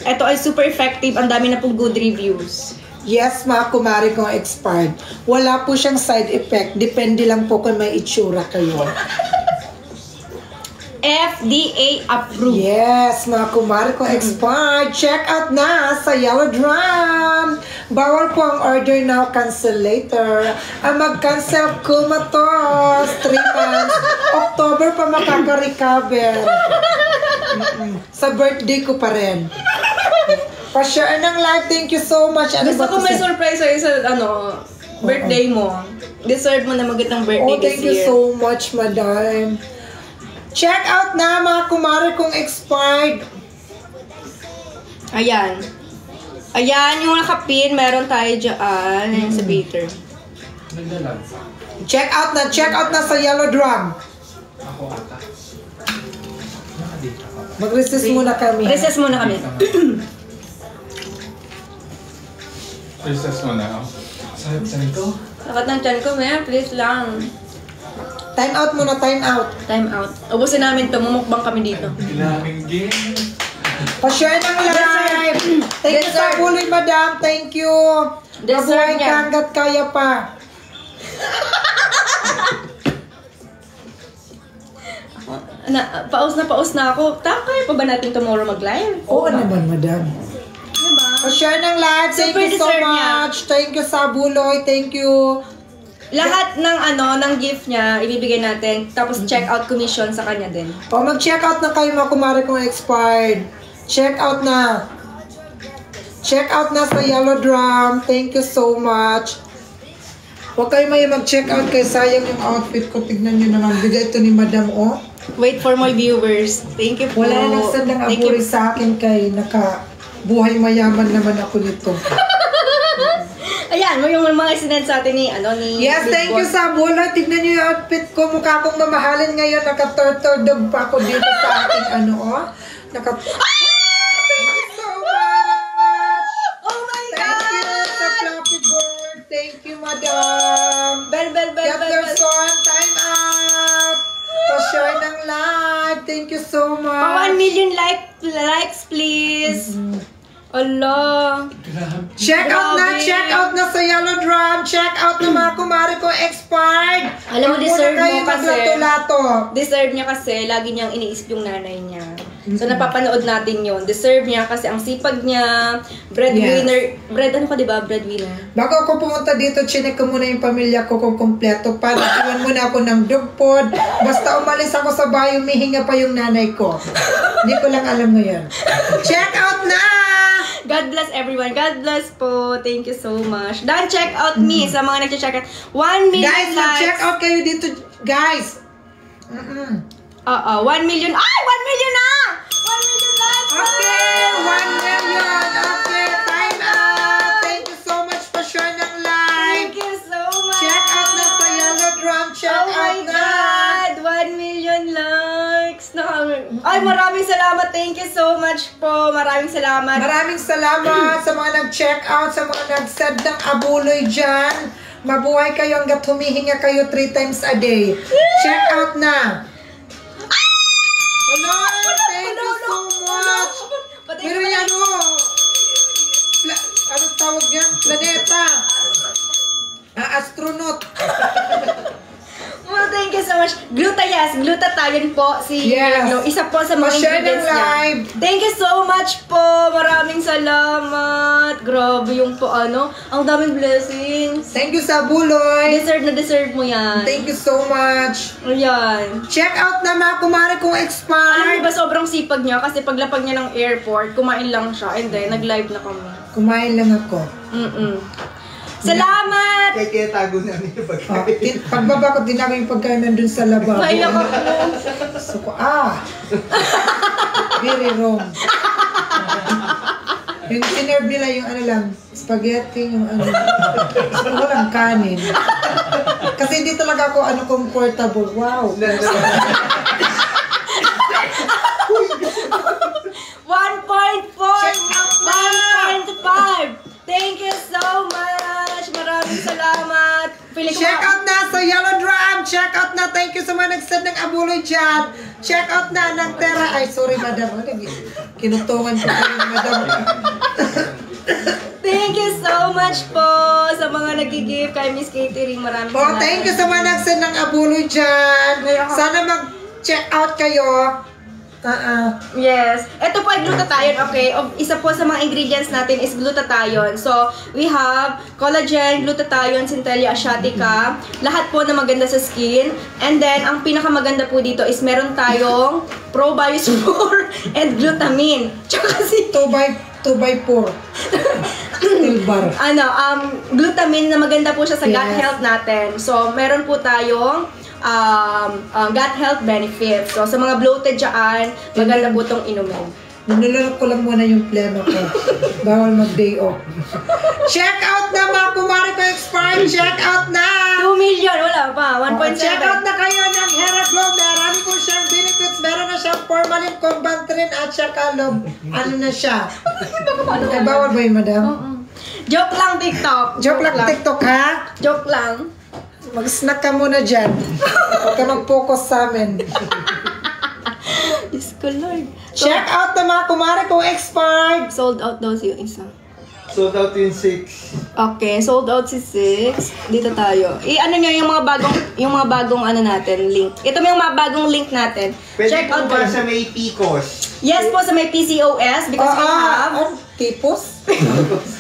Speaker 1: Ito ay super effective. Ang dami na pong good reviews.
Speaker 2: Yes, mga kumari kong expired. Wala po siyang side effect. Depende lang po kung may itsura kayo.
Speaker 1: FDA approved.
Speaker 2: Yes, mga kumari kong expired. Check out na sa Yellow Drum. Bawal po ang order now, cancel later. Ang mag-cancel kumatos 3 months. October pa makaka-recover. Sa birthday ko pa rin. Pa-share ng live. Thank you so much.
Speaker 1: Gusto ko may surprise sa'yo sa birthday mo. Deserve mo na magandang birthday this year.
Speaker 2: Thank you so much, madam. Check out na mga kumari kong expired.
Speaker 1: Ayan. Ayan, yung nakapin, meron tayo dyan. Ayan sa Peter.
Speaker 4: Nagdalag.
Speaker 2: Check out na sa Yellow Drum.
Speaker 4: Ako ata.
Speaker 2: Mag-recess muna kami.
Speaker 1: Recess muna kami.
Speaker 4: Recess mo na. Saan ko?
Speaker 1: Sakat ng tiyan ko, Maya. Please lang.
Speaker 2: Time out muna, time out.
Speaker 1: Time out. Ubusin namin to. Mumukbang kami dito.
Speaker 4: Daming game.
Speaker 2: Pa-share ng live. Thank you sa buloy, madam. Thank you. Mabuhay ka hanggat kaya pa.
Speaker 1: Paus na ako. Kaya pa ba natin tomorrow mag-live?
Speaker 2: Oo naman, madam.
Speaker 1: Diba?
Speaker 2: Pa-share ng live. Thank you so much. Thank you sa buloy. Thank you.
Speaker 1: Lahat ng ng gift niya, ibibigay natin. Tapos check out commission sa kanya din.
Speaker 2: O, mag-check out na kayo mga kumare kung expired. Check out na. Check out na sa Yellow Drum. Thank you so much. Huwag kayo may mag-check out kay sayang yung outfit ko. Tignan nyo naman. Bigay ito ni madam, oh.
Speaker 1: Wait for more viewers. Thank you po.
Speaker 2: Wala na nagsandang aburi sa akin kay naka-buhay mayaman naman ako nito.
Speaker 1: Ayan, yung mga sinend sa atin ni
Speaker 2: Yes, thank you sa mula. Tignan nyo yung outfit ko. Mukha akong mamahalin ngayon. Naka-turtle pa ako dito sa ating Thank you so much.
Speaker 1: Oh my God!
Speaker 2: Thank you sa Fluffy Bird. Thank you, madam.
Speaker 1: Bell.
Speaker 2: Jefferson, time out. Pa-share ng live. Thank you so much.
Speaker 1: 1 million likes, please. Allah.
Speaker 2: Check out na sa Yellow Drum. Check out na mga kumari ko expired.
Speaker 1: Alam mo, deserve mo kasi.
Speaker 2: Maglato-lato.
Speaker 1: Deserve niya kasi. Lagi niyang iniisip yung nanay niya. So, napapanood natin yun. Deserve niya kasi ang sipag niya. Breadwinner. Diba? Breadwinner.
Speaker 2: Bago ako pumunta dito, chinek ko muna yung pamilya ko kung kompleto. Para iwan muna ako ng dugpod. Basta umalis ako sa bahay, humihinga pa yung nanay ko. Hindi ko lang alam mo yan. Check out na!
Speaker 1: God bless everyone. God bless po. Thank you so much. Dan, check out me sa mga nag-check out. 1 million
Speaker 2: guys,
Speaker 1: likes.
Speaker 2: check out kayo dito, guys.
Speaker 1: 1 million. Ay, 1 million na! 1 million likes!
Speaker 2: Okay, 1 million. Okay, time out. Thank you so much for share ng live.
Speaker 1: Thank you so much.
Speaker 2: Check out na sa Yellow Drum. Check
Speaker 1: Oh my
Speaker 2: out na.
Speaker 1: God! 1 million likes. Ay, maraming salamat. Thank you so much po. Maraming salamat.
Speaker 2: Maraming salamat sa mga nag-check out, sa mga nag-send ng abuloy dyan. Mabuhay kayo hanggat humihinga kayo 3 times a day. Check out na. Hello, thank you so much. Pero yan ano tawag yan? Planeta. Astronaut.
Speaker 1: Well, thank you so much. Glutathione po si
Speaker 2: Yes.
Speaker 1: isa po sa mga
Speaker 2: Pa-share ng
Speaker 1: ingredients niya.
Speaker 2: live.
Speaker 1: Thank you so much po. Maraming salamat. Grabe yung po ang daming blessings.
Speaker 2: Thank you sa buloy.
Speaker 1: Deserve mo yan.
Speaker 2: Thank you so much.
Speaker 1: Ayan.
Speaker 2: Check out na mga kumare kung
Speaker 1: Alam mo
Speaker 2: expired.
Speaker 1: ba sobrang sipag niya kasi paglapag niya ng airport, kumain lang siya and then nag-live na kami.
Speaker 2: Kumain lang ako.
Speaker 1: Salamat!
Speaker 3: Kaya tago namin yung pagkain.
Speaker 2: Pagbaba ko, dinako yung pagkain nandun sa lababo.
Speaker 1: Maiyak ako.
Speaker 2: So ko, very wrong. Yung sinerve nila yung spaghetti, yung so, walang kanin. Kasi hindi talaga ako comfortable. Wow.
Speaker 1: 1.5! Thank you so much! Maraming salamat!
Speaker 2: Check out na sa Yellow Drum! Check out na! Thank you sa mga nag-send ng abuloy dyan! Check out na ng Terra! Ay, sorry madam. Kinutungan ko kayo madam.
Speaker 1: Thank you so much po sa mga nag-give kay Miss Catering. Maraming salamat.
Speaker 2: Thank you sa mga nag-send ng abuloy dyan! Sana mag-check out kayo!
Speaker 1: Yes. Ito po ay glutathione, okay? Isa po sa mga ingredients natin is glutathione. So, we have collagen, glutathione, Centella asiatica. Lahat po na maganda sa skin. And then, ang pinakamaganda po dito is meron tayong probiospore and glutamine. Tsaka si
Speaker 2: 2x4. Steel bar.
Speaker 1: Glutamine na maganda po siya sa gut
Speaker 2: Yes.
Speaker 1: health natin. So, meron po tayong gut health benefits. So, sa mga bloated dyan, maganda po itong inumin.
Speaker 2: Nanulunok ko lang muna yung pleno ko. Bawal mag-day off. Check out na mga kumari ko expired. Check out na!
Speaker 1: 2 million, wala pa. 1.7.
Speaker 2: Check out na kayo ng Hera Glow. Marami po siyang benefits. Meron na siyang formalin, combantrin, at saka ano na siya. Ay, bawal ba yun, madam?
Speaker 1: Joke lang, TikTok.
Speaker 2: Joke lang, TikTok, ha?
Speaker 1: Joke lang.
Speaker 2: Mag-snack ka muna dyan. Huwag ka mag-focus sa amin.
Speaker 1: Diyos ko, Lord.
Speaker 2: Check out na mga kumare kung expired.
Speaker 1: Sold out daw yung isa.
Speaker 3: Sold out yung 6.
Speaker 1: Okay, sold out si 6. Dito tayo. I-ano nyo yung mga bagong ano natin, link. Ito yung mga bagong link natin.
Speaker 3: Pwede
Speaker 1: Check
Speaker 3: po
Speaker 1: out
Speaker 3: ba
Speaker 1: kayo.
Speaker 3: sa may PCOS?
Speaker 1: Yes po, sa may PCOS because we have...
Speaker 2: Tipos?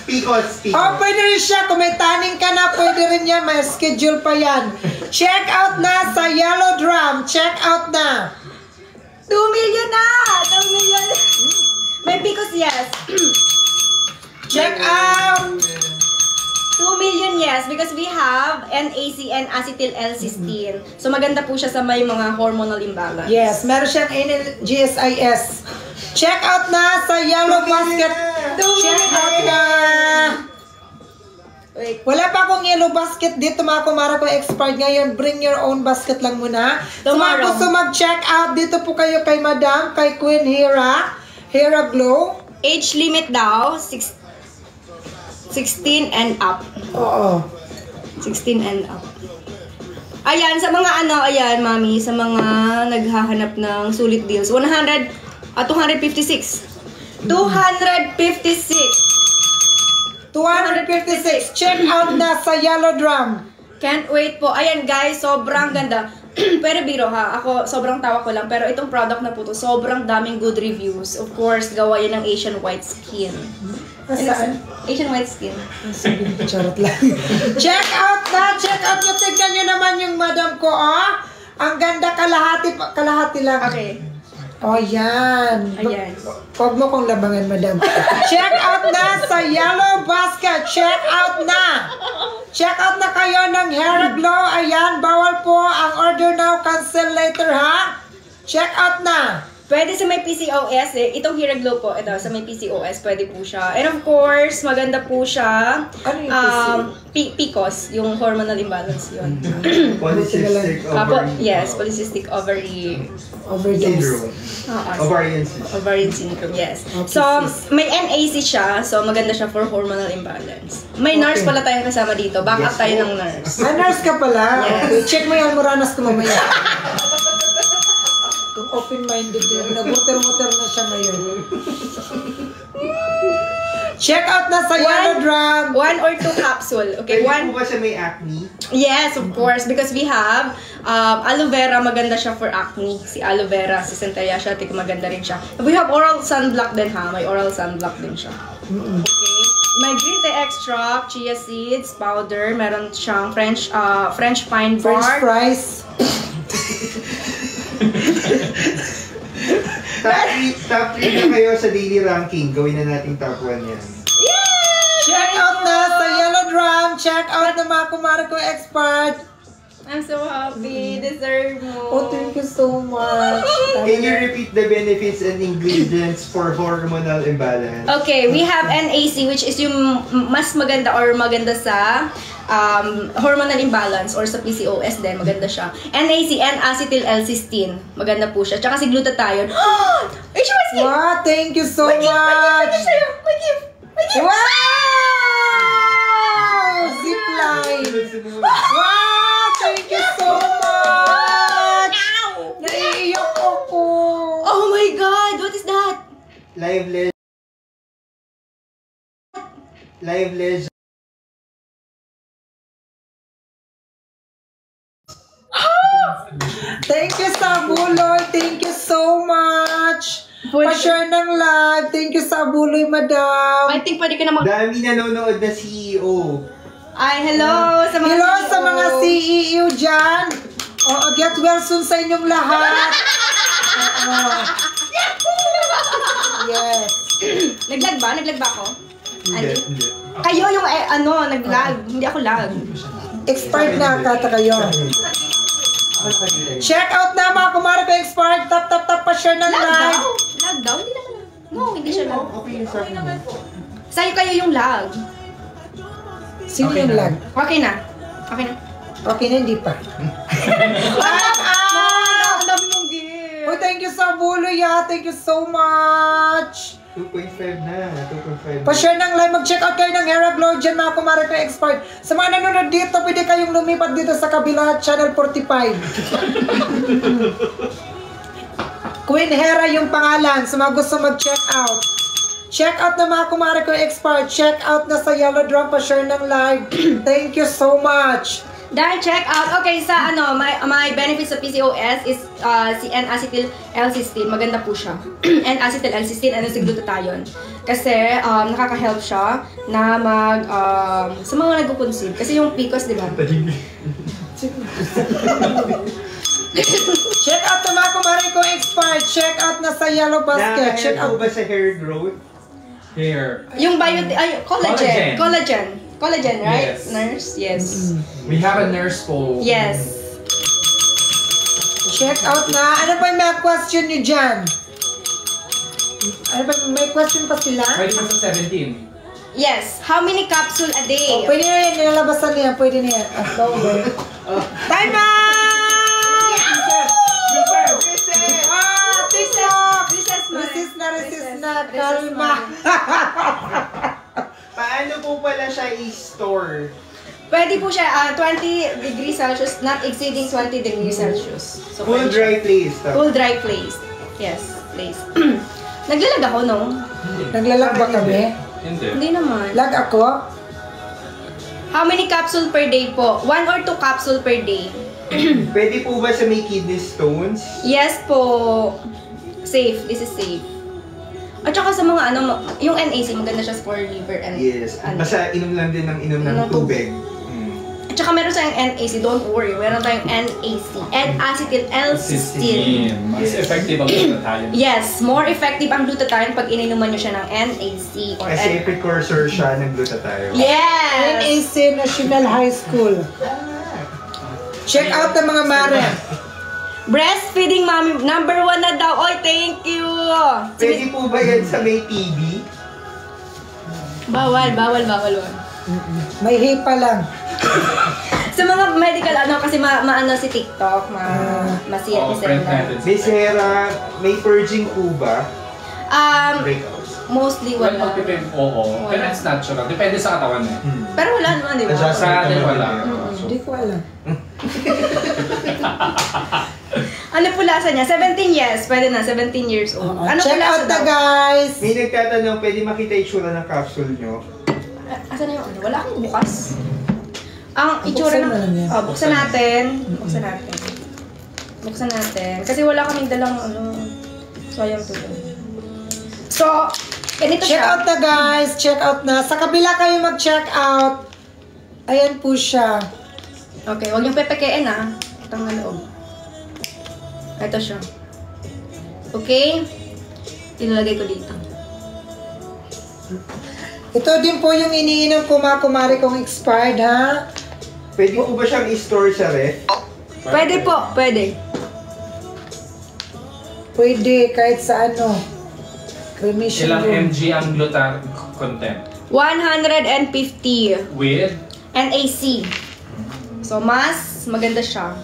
Speaker 3: PCOS.
Speaker 2: Pwede rin siya. Kung may tanning ka na, pwede rin yan. May schedule pa yan. Check out na sa Yellow Drum. Check out na.
Speaker 1: 2 million na! 2 million! May Picos, yes.
Speaker 2: Check out.
Speaker 1: 2 million, yes, because we have NAC and acetyl L-cysteine. So maganda po siya sa may mga hormonal imbalance.
Speaker 2: Yes, meron siyang GSIS. Check out na sa Yellow Basket. Check out na.
Speaker 1: Wait.
Speaker 2: Wala pa akong Yellow Basket dito mga kumara ko expired ngayon. Bring your own basket lang muna. So mga
Speaker 1: Tomorrow.
Speaker 2: gusto mag-check out, dito po kayo kay Madam, kay Queen Hera. Hera Glow.
Speaker 1: Age limit daw, 16 and up.
Speaker 2: Oo.
Speaker 1: 16 and up. Ayan, sa mga ano, ayan, mami, sa mga naghahanap ng sulit deals. 256. 256.
Speaker 2: 256. Check out na sa Yellow Drum.
Speaker 1: Can't wait po. Ayan guys, sobrang ganda. Pero biro ha, ako sobrang tawa ko lang. Pero itong product na po to, sobrang daming good reviews. Of course, gawa yan ng Asian White Skin.
Speaker 2: Saan?
Speaker 1: Asian White Skin.
Speaker 2: Charot lang. Check out na! Check out nyo! Tignan nyo naman yung madam ko, oh! Ang ganda, kalahati lang.
Speaker 1: Okay.
Speaker 2: Oh, yan.
Speaker 1: Ayan.
Speaker 2: Huwag mo kong labangan, madam. Check out na sa Yellow Basket. Check out na. Check out na kayo ng Hair Glow. Ayan, bawal po ang order now. Cancel later, ha? Check out na.
Speaker 1: Pwede sa may PCOS eh. Itong Hair Glow po, ito, sa may PCOS, pwede po siya. And of course, maganda po siya.
Speaker 2: Ano yung
Speaker 1: PCOS, yung hormonal imbalance yun.
Speaker 3: Polycystic ovary.
Speaker 1: Yes, polycystic ovary
Speaker 2: Overdose.
Speaker 3: Syndrome. Ovarian syndrome.
Speaker 1: Ovarian syndrome, yes. So, may NAC siya, so maganda siya for hormonal imbalance. May nurse pala tayong kasama dito. Back up tayo ng nurse.
Speaker 2: Nurse ka pala?
Speaker 1: Yes.
Speaker 2: Okay, check mo yung Almoranas ko mamaya. Kung open-minded yun, nag-water-water na siya ngayon. Check out na sa Yellow Drum.
Speaker 1: 1 or 2 capsule. Okay,
Speaker 3: Pwede
Speaker 1: 1.
Speaker 3: po ba siya may acne?
Speaker 1: Yes, of course, because we have aloe vera, maganda siya for acne. Si aloe vera, si Centella asiatica, maganda rin siya. We have oral sunblock din ha, may oral sunblock din siya. Okay. May green tea extract, chia seeds, powder, meron siyang French pine
Speaker 2: French
Speaker 1: bark.
Speaker 2: fries.
Speaker 3: Top 3 na kayo sa daily ranking. Gawin na nating top 1 yan.
Speaker 2: Check out na sa Yellow Drum. Check out na mga kumare ko expert.
Speaker 1: I'm so happy. Deserve mo.
Speaker 2: Oh, thank you so much.
Speaker 3: Can you repeat the benefits and ingredients for hormonal imbalance?
Speaker 1: Okay, we have NAC which is yung mas maganda or maganda sa hormonal imbalance or sa PCOS din, maganda siya. NAC and acetyl L-cysteine, maganda po siya. Tsaka si glutathione. HMSK!
Speaker 2: Wow, thank you so
Speaker 1: May
Speaker 2: much.
Speaker 1: gift sa'yo! May gift!
Speaker 2: Wow! Zipline. Wow, thank you so much. Naiiyak ako.
Speaker 1: Oh my God! What is that?
Speaker 3: Live legend.
Speaker 2: Thank you sa Abuloy. Thank you so much. Pa-share ng live. Thank you sa Abuloy, madam.
Speaker 1: I think pwede ka na
Speaker 3: Dami nanonood na CEO.
Speaker 1: Ay, hello sa mga
Speaker 2: Hello
Speaker 1: CEO.
Speaker 2: sa mga CEO dyan. Oo, get well soon sa inyong lahat. Yes.
Speaker 1: Naglag ba? Naglag ba ako?
Speaker 3: Hindi.
Speaker 1: Kayo yung naglag. Hindi ako lag.
Speaker 2: Expired na kata kayo. Check out na mga kumare ko expired. Tap, pa-share ng
Speaker 1: Lag
Speaker 2: live.
Speaker 1: daw? Lag daw? Hindi naman. No, hindi siya lag.
Speaker 3: Okay na sa akin.
Speaker 1: Sa'yo kayo yung lag.
Speaker 2: Sino
Speaker 4: Okay
Speaker 2: yung
Speaker 4: na.
Speaker 2: lag?
Speaker 1: Okay na. Okay na.
Speaker 2: Okay na, hindi pa.
Speaker 1: Ang dami mong gift.
Speaker 2: Uy, thank Thank you sa Buluya. Thank you so much.
Speaker 3: 2.5 na. 2.5.
Speaker 2: Pa-share ng live. Mag-check out kayo ng Hera Glow dyan, mga kumare ko expert. Sa mga nanonood dito, pwede kayong lumipat dito sa kabila, channel 45. Queen Hera yung pangalan. Sa mga gusto mag-check out. Check out na mga kumare ko expert. Check out na sa Yellow Drum. Pa-share ng live. Thank you so much.
Speaker 1: Dahil check out, okay, sa my benefits sa PCOS is si N-acetyl L-cysteine. Maganda po siya. N-acetyl L-cysteine, glutathione. Kasi nakaka-help siya na sa mga nagko-conceive. Kasi yung PCOS, di ba?
Speaker 2: Check out na mga kumare ko expert. Check out na sa Yellow Basket. Check out
Speaker 3: ba sa hair growth?
Speaker 4: Hair.
Speaker 1: Yung collagen. Collagen, right?
Speaker 4: Yes.
Speaker 1: Nurse? Yes.
Speaker 4: We have a nurse po.
Speaker 1: Yes.
Speaker 2: check out na. Ano pa yung may question nyo dyan? Ano ba, may question pa sila?
Speaker 4: Pwede mo sa 17.
Speaker 1: Yes. How many capsule a day?
Speaker 2: Oh, pwede na yan, nilalabasan niya. Pwede na yan. Time out! TikTok! Resist na. Kalma.
Speaker 3: Paano po pala siya i-store?
Speaker 1: Pwede po siya 20 degrees Celsius, not exceeding 20 degrees Celsius. So,
Speaker 3: Full dry place.
Speaker 1: Full dry place. Yes, place. Naglalag ako, no?
Speaker 2: Naglalag ba kami?
Speaker 1: Hindi naman.
Speaker 2: Lag ako?
Speaker 1: How many capsule per day po? 1 or 2 capsule per day.
Speaker 3: Pwede po ba sa may kidney stones?
Speaker 1: Yes po. Safe. This is safe. At saka sa mga yung NAC, maganda siya for liver and...
Speaker 3: Yes. Basta inom lang din ng tubig.
Speaker 1: At saka meron tayong NAC, don't worry. Meron tayong NAC. N-acetyl L-cysteine.
Speaker 4: Mas effective ang glutathione.
Speaker 1: Yes, more effective ang glutathione pag ininuman nyo siya ng NAC. Or
Speaker 3: Kasi precursor siya ng glutathione.
Speaker 1: Yes!
Speaker 2: NAC National High School. Check out the mga mare.
Speaker 1: Breastfeeding mommy, number 1 na daw. Oy, thank you!
Speaker 3: Pwede po ba yan sa may TB?
Speaker 1: Bawal.
Speaker 2: May hipa lang.
Speaker 1: Sa mga medical kasi maano si TikTok, masira.
Speaker 3: May sera, may purging po ba? Breakouts.
Speaker 1: Mostly
Speaker 4: Well,
Speaker 1: wala.
Speaker 4: oo. Pero it's natural. Depende sa katawan eh.
Speaker 1: Pero wala naman, di ba?
Speaker 4: Sa atin wala.
Speaker 2: Hindi ko alam.
Speaker 1: Ano pulasa niya? 17 years. Pwede na, 17 years old. Ano
Speaker 2: Check
Speaker 1: pulasa
Speaker 2: out the
Speaker 1: daw?
Speaker 2: guys!
Speaker 3: May nagtatanong, pwede makita yung tsura ng capsule nyo?
Speaker 1: Asan na yung ano? Wala akong bukas. Ang itsura
Speaker 2: Buksan na lang yan.
Speaker 1: buksan natin. Buksan natin. Kasi wala kaming dalang sayang to. So, ganito
Speaker 2: Check
Speaker 1: siya.
Speaker 2: out the guys! Check out na. Sa kabila kayo mag-check out. Ayan po siya.
Speaker 1: Okay, huwag niyong pepekein Ito nga loob. Ito siya. Okay? Tinalagay ko dito.
Speaker 2: Ito din po yung iniinom ko mga kumari kong expired, ha?
Speaker 3: Pwede po ba siyang i-store sa ref?
Speaker 1: Pwede po, pwede.
Speaker 2: Pwede, kahit sa cremation
Speaker 4: Ilang
Speaker 2: room.
Speaker 4: mg ang glutathione content?
Speaker 1: 150
Speaker 4: With?
Speaker 1: NAC. So, mas maganda siya.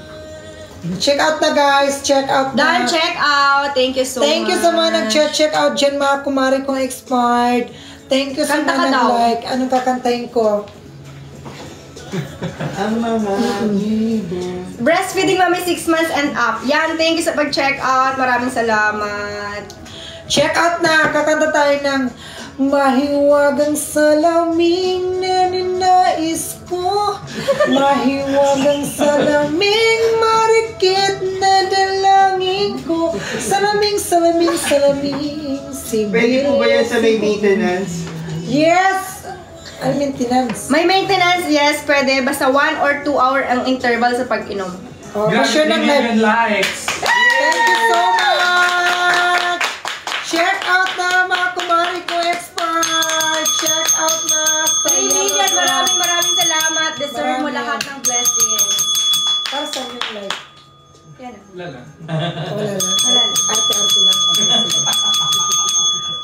Speaker 2: Check out na guys! Check out na!
Speaker 1: Done, check out. Thank you so much.
Speaker 2: Thank you sa mga nag-check out dyan mga kumari kong expired. Thank you sa
Speaker 1: Kanta ka
Speaker 2: mga
Speaker 1: daw.
Speaker 2: nag-like. Anong kakantahin ko?
Speaker 3: Ang mga
Speaker 1: Breastfeeding mommy 6 months and up. Yan, thank you sa pag-check out. Maraming salamat.
Speaker 2: Check out na! Kakanta tayo ng mahiwagang salaming na ninais ko. Mahiwagang salaming marikit na dalangin ko. Salaming sibil.
Speaker 3: Pwede po ba yan sa may maintenance?
Speaker 2: Yes! Ang maintenance.
Speaker 1: May maintenance, yes, pwede. Basta 1 or 2 hour ang interval sa pag-inom.
Speaker 2: Oh, pa-share ng live.
Speaker 4: Likes!
Speaker 2: Thank you so much! Check out na mga kumari ko expert! Check out na!
Speaker 1: 3 million, maraming salamat. Deserve mo lahat ng blessings.
Speaker 2: Para sa yung live.
Speaker 1: Yan
Speaker 4: Wala na.
Speaker 2: Wala lang.
Speaker 1: Wala lang.
Speaker 2: Arte-arte lang.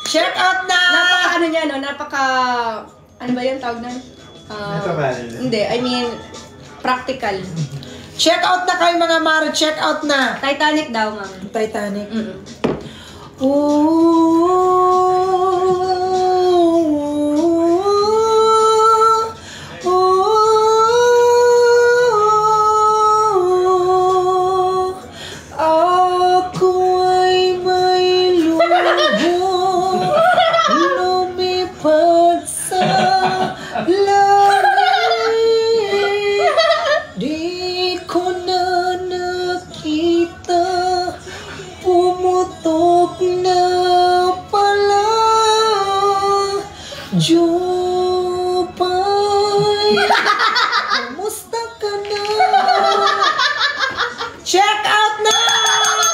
Speaker 2: Check out na!
Speaker 1: Ano ba yan tawag na?
Speaker 3: Napaka-
Speaker 1: Hindi, I mean, practical.
Speaker 2: Check out na kayo mga Mare. Check out na.
Speaker 1: Titanic daw, ma'am.
Speaker 2: Titanic.
Speaker 1: Ako ay may lumipad sa langit. Di ko na nakita, pumutok na pala. Jupay, kamusta ka na? Check out na!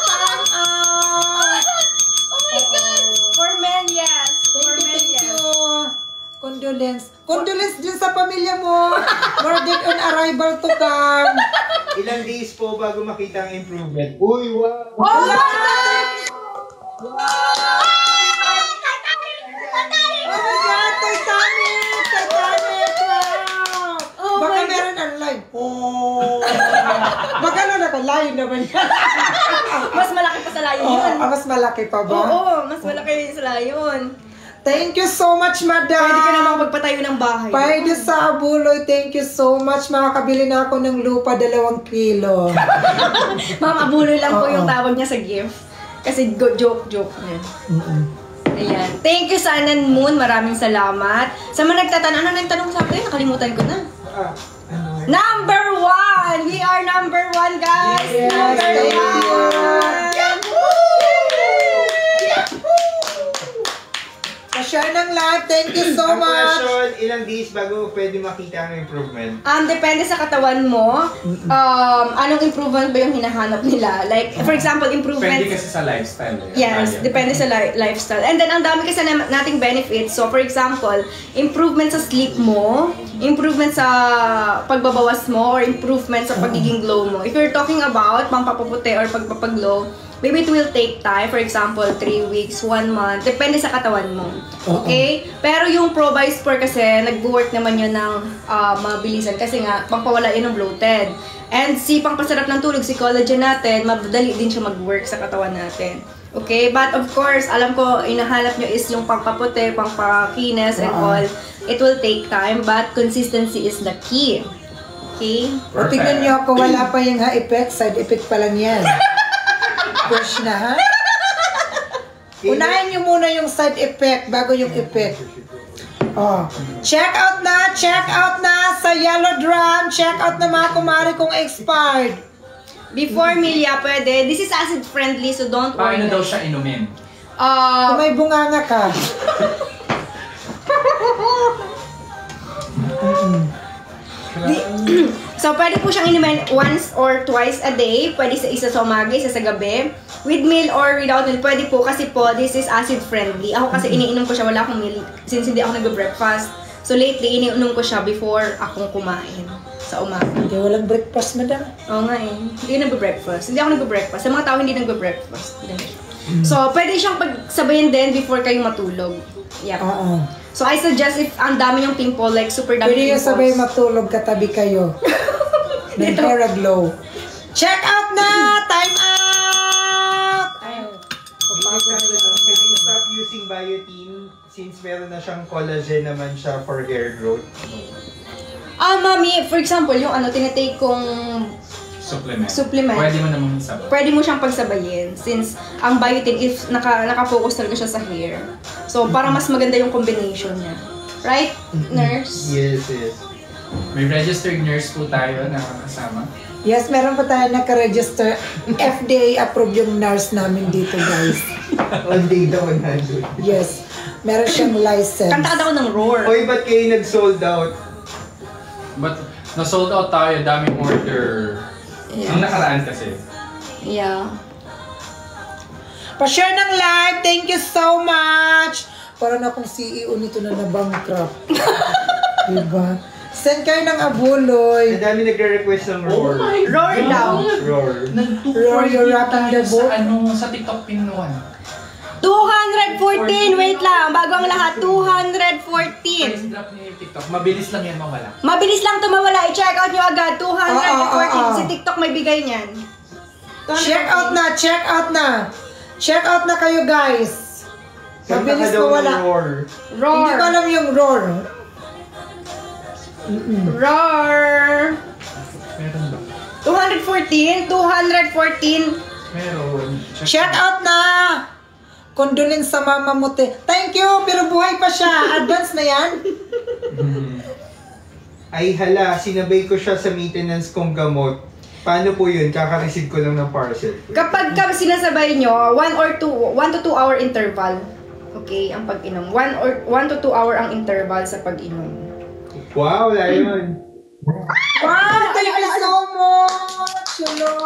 Speaker 1: Time out! Oh my God! For men, yes. For men, yes. Condolence. Condolence din sa pamilya mo. More dead on arrival to come.
Speaker 3: Ilang days po bago makita ang improvement? Uy, wow!
Speaker 1: Oh my God!
Speaker 2: Oh my God! Titanic! Titanic! Wow! Baka meron online. Oh! Baka layo naman yan.
Speaker 1: Mas malaki pa sa layon yun.
Speaker 2: Mas malaki pa ba?
Speaker 1: Oo, mas malaki sa layon.
Speaker 2: Thank you so much, madam.
Speaker 1: Pwede ka naman magpatayo ng bahay.
Speaker 2: Pwede sa Abuloy. Thank you so much. Makakabili na ako ng lupa 2 kilo.
Speaker 1: Ma'am, abuloy lang po yung tawag niya sa gift. Kasi joke niya. Ayan. Thank you sa Anan Moon. Maraming salamat. Sa mga nagtatanong, ano nagtanong sa akin? Nakalimutan ko na. Number 1! We are number 1, guys!
Speaker 2: Yes,
Speaker 1: Number 1!
Speaker 2: Pa-share ng live. Thank you so
Speaker 3: Ang
Speaker 2: much.
Speaker 3: question, ilang days bago pwede makita ang improvement?
Speaker 1: Depende sa katawan mo. Anong improvement ba yung hinahanap nila? Like, for example, improvement...
Speaker 4: Depende kasi sa lifestyle.
Speaker 1: Yes, depende sa lifestyle. And then, ang dami kasi nating benefits. So, for example, improvement sa sleep mo, improvement sa pagbabawas mo, or improvement sa pagiging glow mo. If you're talking about pampapuputi or pagpapaglow, maybe it will take time. For example, 3 weeks, 1 month. Depende sa katawan mo. Okay? Pero yung ProVice4 kasi, nag-work naman yun ng mabilisan. Kasi nga, pangpawala yun ng bloated. And si pangpasarap ng tulog, si collagen natin, madali din siya mag-work sa katawan natin. Okay? But of course, alam ko, inahanap nyo is yung pangpaputi, pangpakinis, and all. It will take time, but consistency is the key. Okay?
Speaker 2: Tignan nyo ako, wala pa yung ha-effect. Side effect pa lang yan. Fresh na, ha? Unahin nyo muna yung side effect bago yung effect. Oh. Check out na sa Yellow Drum. Check out na mga kumari kung expired.
Speaker 1: Before Milya, pwede. This is acid friendly, so don't worry.
Speaker 4: Paano daw siya inumin?
Speaker 2: Kung may bunganga ka.
Speaker 1: So, pwede po siyang inumin once or twice a day. Pwede sa isa sa umaga, isa sa gabi. With meal or without meal, pwede po kasi po, this is acid friendly. Ako kasi iniinom ko siya, wala akong meal since hindi ako nag-breakfast. So, lately, iniinom ko siya before akong kumain sa umaga.
Speaker 2: Hindi, walang breakfast, madam.
Speaker 1: Oo nga eh. Hindi nag-breakfast. Hindi ako nag-breakfast. Sa mga tao hindi nag-breakfast. So, pwede siyang pagsabayin din before kayo matulog. Yep. So, I suggest if ang dami yung pimple, like super dami
Speaker 2: Pwede yung
Speaker 1: pimples.
Speaker 2: sabay matulog katabi kayo. Ng Hair Glow. Check out na! Time out!
Speaker 3: Can you stop using biotin since meron na siyang collagen naman siya for hair growth?
Speaker 1: Mami, for example, yung tinitake kong supplement.
Speaker 4: Pwede mo namang sabay.
Speaker 1: Pwede mo siyang pagsabayin since ang biotin, if nakafocus talaga siya sa hair. So, para mas maganda yung combination niya. Right, nurse?
Speaker 3: Yes.
Speaker 4: May registered nurse po tayo na kasama.
Speaker 2: Yes, meron pa tayo naka-register. FDA approved yung nurse namin dito, guys.
Speaker 3: On day daw 100.
Speaker 2: Yes. Meron siyang license.
Speaker 1: Kanta ka daw ng roar.
Speaker 3: Oy, ba't kayo nag-sold out?
Speaker 4: But, na-sold out tayo, daming order. Ang nakaraan kasi.
Speaker 1: Yeah.
Speaker 2: Pa-share ng live. Thank you so much. Para na akong CEO nito na na-bankrupt. Diba? Send kayo ng Abuloy.
Speaker 3: Ang dami nagre-request ng roar.
Speaker 1: Roar daw.
Speaker 3: Roar.
Speaker 2: Roar, you're rocking the boat.
Speaker 4: Sa TikTok pinuan.
Speaker 1: 214! Wait lang, bago ang lahat, 214.
Speaker 4: First drop ni TikTok, mabilis lang yan mawala.
Speaker 1: Mabilis lang ito mawala. I-check out nyo agad. 214. Si TikTok may bigay niyan.
Speaker 2: Check out na, check out na. Check out na kayo, guys. Mabilis mawala.
Speaker 1: Roar.
Speaker 2: Hindi ko alam yung roar.
Speaker 1: Roar.
Speaker 4: Meron ba?
Speaker 1: 214. 214.
Speaker 4: Meron.
Speaker 2: Check out na. Condolence sa mama mo, te. Thank you, pero buhay pa siya. Advance na yan.
Speaker 3: Ay hala, sinabay ko siya sa maintenance kong gamot. Paano po yun? Kaka-receive ko lang ng parcel.
Speaker 1: Kapag sinasabay nyo, 1 to 2 hour interval. Okay, ang pag-inom. 1 to 2 hour ang interval sa pag-inom.
Speaker 3: Wow, wala yun.
Speaker 2: Wow, thank you so much. Hello.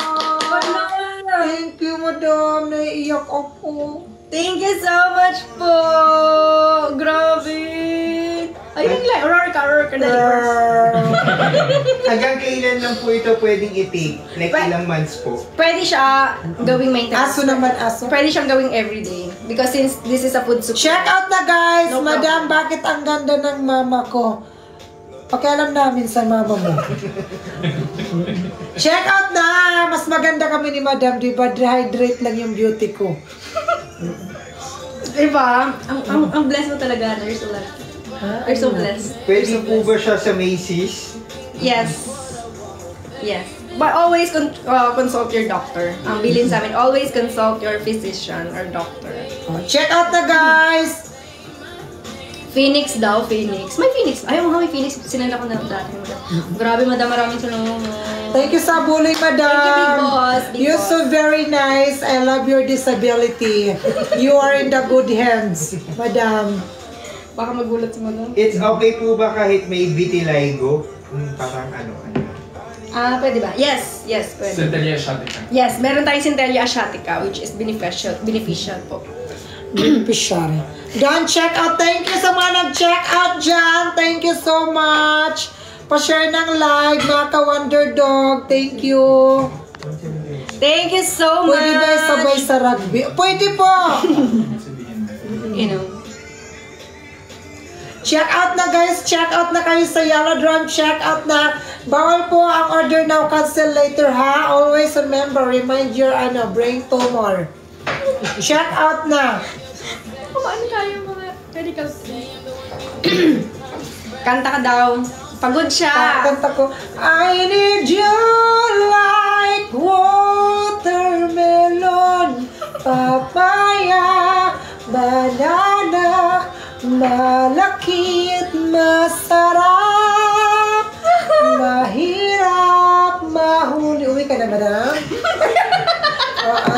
Speaker 2: Thank you, madam. Naiiyak ako.
Speaker 1: Thank you so much po! Grabe! Ayun lang, roar ka dali.
Speaker 3: Hanggang kailan lang po ito pwedeng i-take? Like ilang months po?
Speaker 1: Pwede siya gawing maintenance.
Speaker 2: Aso naman, aso.
Speaker 1: Pwede siyang gawing everyday. Because since this is a food supply.
Speaker 2: Check out na, guys.
Speaker 1: No
Speaker 2: Madam, bakit ang ganda ng mama ko? Pakialam namin sa mama mo. Check out na! Mas maganda kami ni madam, diba? Dehydrate lang yung beauty ko.
Speaker 1: Diba? Ang blessed mo talaga. You're so lucky. You're so blessed.
Speaker 3: Pwede po ba siya sa Macy's?
Speaker 1: Yes. Yes. But always consult your doctor. Ang bilin sa amin, always consult your physician or doctor.
Speaker 2: Check out na, guys!
Speaker 1: Phoenix daw, Phoenix. May Phoenix. Ayaw nga, may Phoenix. Sinanda ko na dati. Grabe, madam. Maraming salamat.
Speaker 2: Thank you sa bully, madam.
Speaker 1: Thank you, big boss.
Speaker 2: You're so very nice. I love your disability. You are in the good hands, madam.
Speaker 1: Baka magulat si madam.
Speaker 3: It's okay po ba kahit may vitiligo? Parang ano.
Speaker 1: Pwede ba? Yes, pwede.
Speaker 4: Centella asiatica.
Speaker 1: Yes, meron tayong Centella asiatica which is beneficial po.
Speaker 2: Beneficiary. Done, check out. Thank you sa mga nag-check out dyan. Thank you so much. Pa-share ng live, mga ka-Wonderdog. Thank you.
Speaker 1: Thank you so much.
Speaker 2: Pwede ba sabay sa rugby? Pwede po.
Speaker 1: You know.
Speaker 2: Check out na, guys. Check out na kayo sa Yellow Drum. Check out na. Bawal po ang order now. Cancel later, ha? Always remember, remind your brain tumor. Check out na.
Speaker 1: Paano tayo mga medical Kanta ka daw. Pagod siya.
Speaker 2: Kanta ko. I need you like watermelon, papaya, banana, malakit, masarap, mahirap, mahuli. Uwi ka na, madam?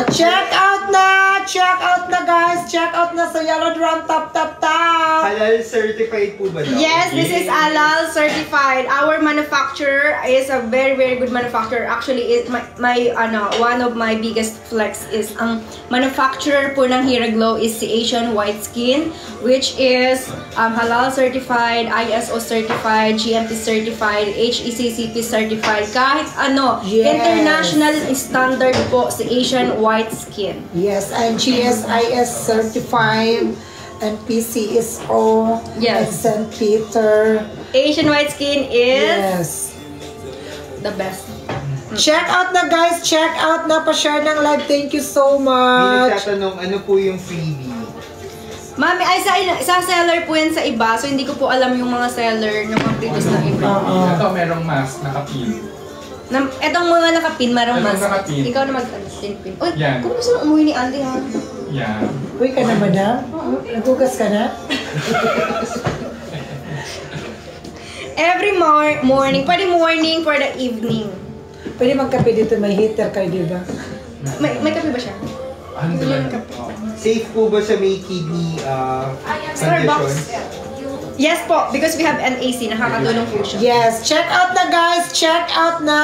Speaker 2: Check out na! Check out na, guys! Check out na sa Yellow Drum. Tap.
Speaker 3: Halal certified po ba daw?
Speaker 1: Yes, this is halal certified. Our manufacturer is a very, very good manufacturer. Actually, one of my biggest flex is ang manufacturer po ng Hera Glow is si Asian White Skin, which is halal certified, ISO certified, GMP certified, HECCP certified, kahit ano.
Speaker 2: Yes.
Speaker 1: International standard po si Asian White Skin.
Speaker 2: Yes, and GSIS certified, and PCSO,
Speaker 1: Yes.
Speaker 2: and St. Peter.
Speaker 1: Asian White Skin is
Speaker 2: Yes.
Speaker 1: the best.
Speaker 2: Check out na, guys! Check out na! Pa-share ng live. Thank you so
Speaker 3: May
Speaker 2: much!
Speaker 3: nagtatanong, ano po yung freebie?
Speaker 1: Mami, ay sa seller po yan sa iba. So, hindi ko po alam yung mga seller ng mga previous na iba.
Speaker 4: Ito merong mask, nakapin.
Speaker 1: Etong mga nakapin, marong
Speaker 4: Etong
Speaker 1: mas.
Speaker 4: nakapin.
Speaker 1: Ikaw na mag-pin. Uy,
Speaker 4: Yan.
Speaker 1: kung gusto na umuwi ni Andy, ha?
Speaker 4: Yan.
Speaker 2: Uy ka na, madam? Nagugas ka na?
Speaker 1: Every morning, pwede morning for the evening.
Speaker 2: Pwede magkape dito. May heater kayo, di ba?
Speaker 1: May kape ba siya?
Speaker 4: Ano ba?
Speaker 3: Safe po ba sa may kidney
Speaker 1: Starbucks.
Speaker 3: condition?
Speaker 1: Yes po, because we have NAC, nakakatulong po siya.
Speaker 2: Yes. Check out na, guys! Check out na!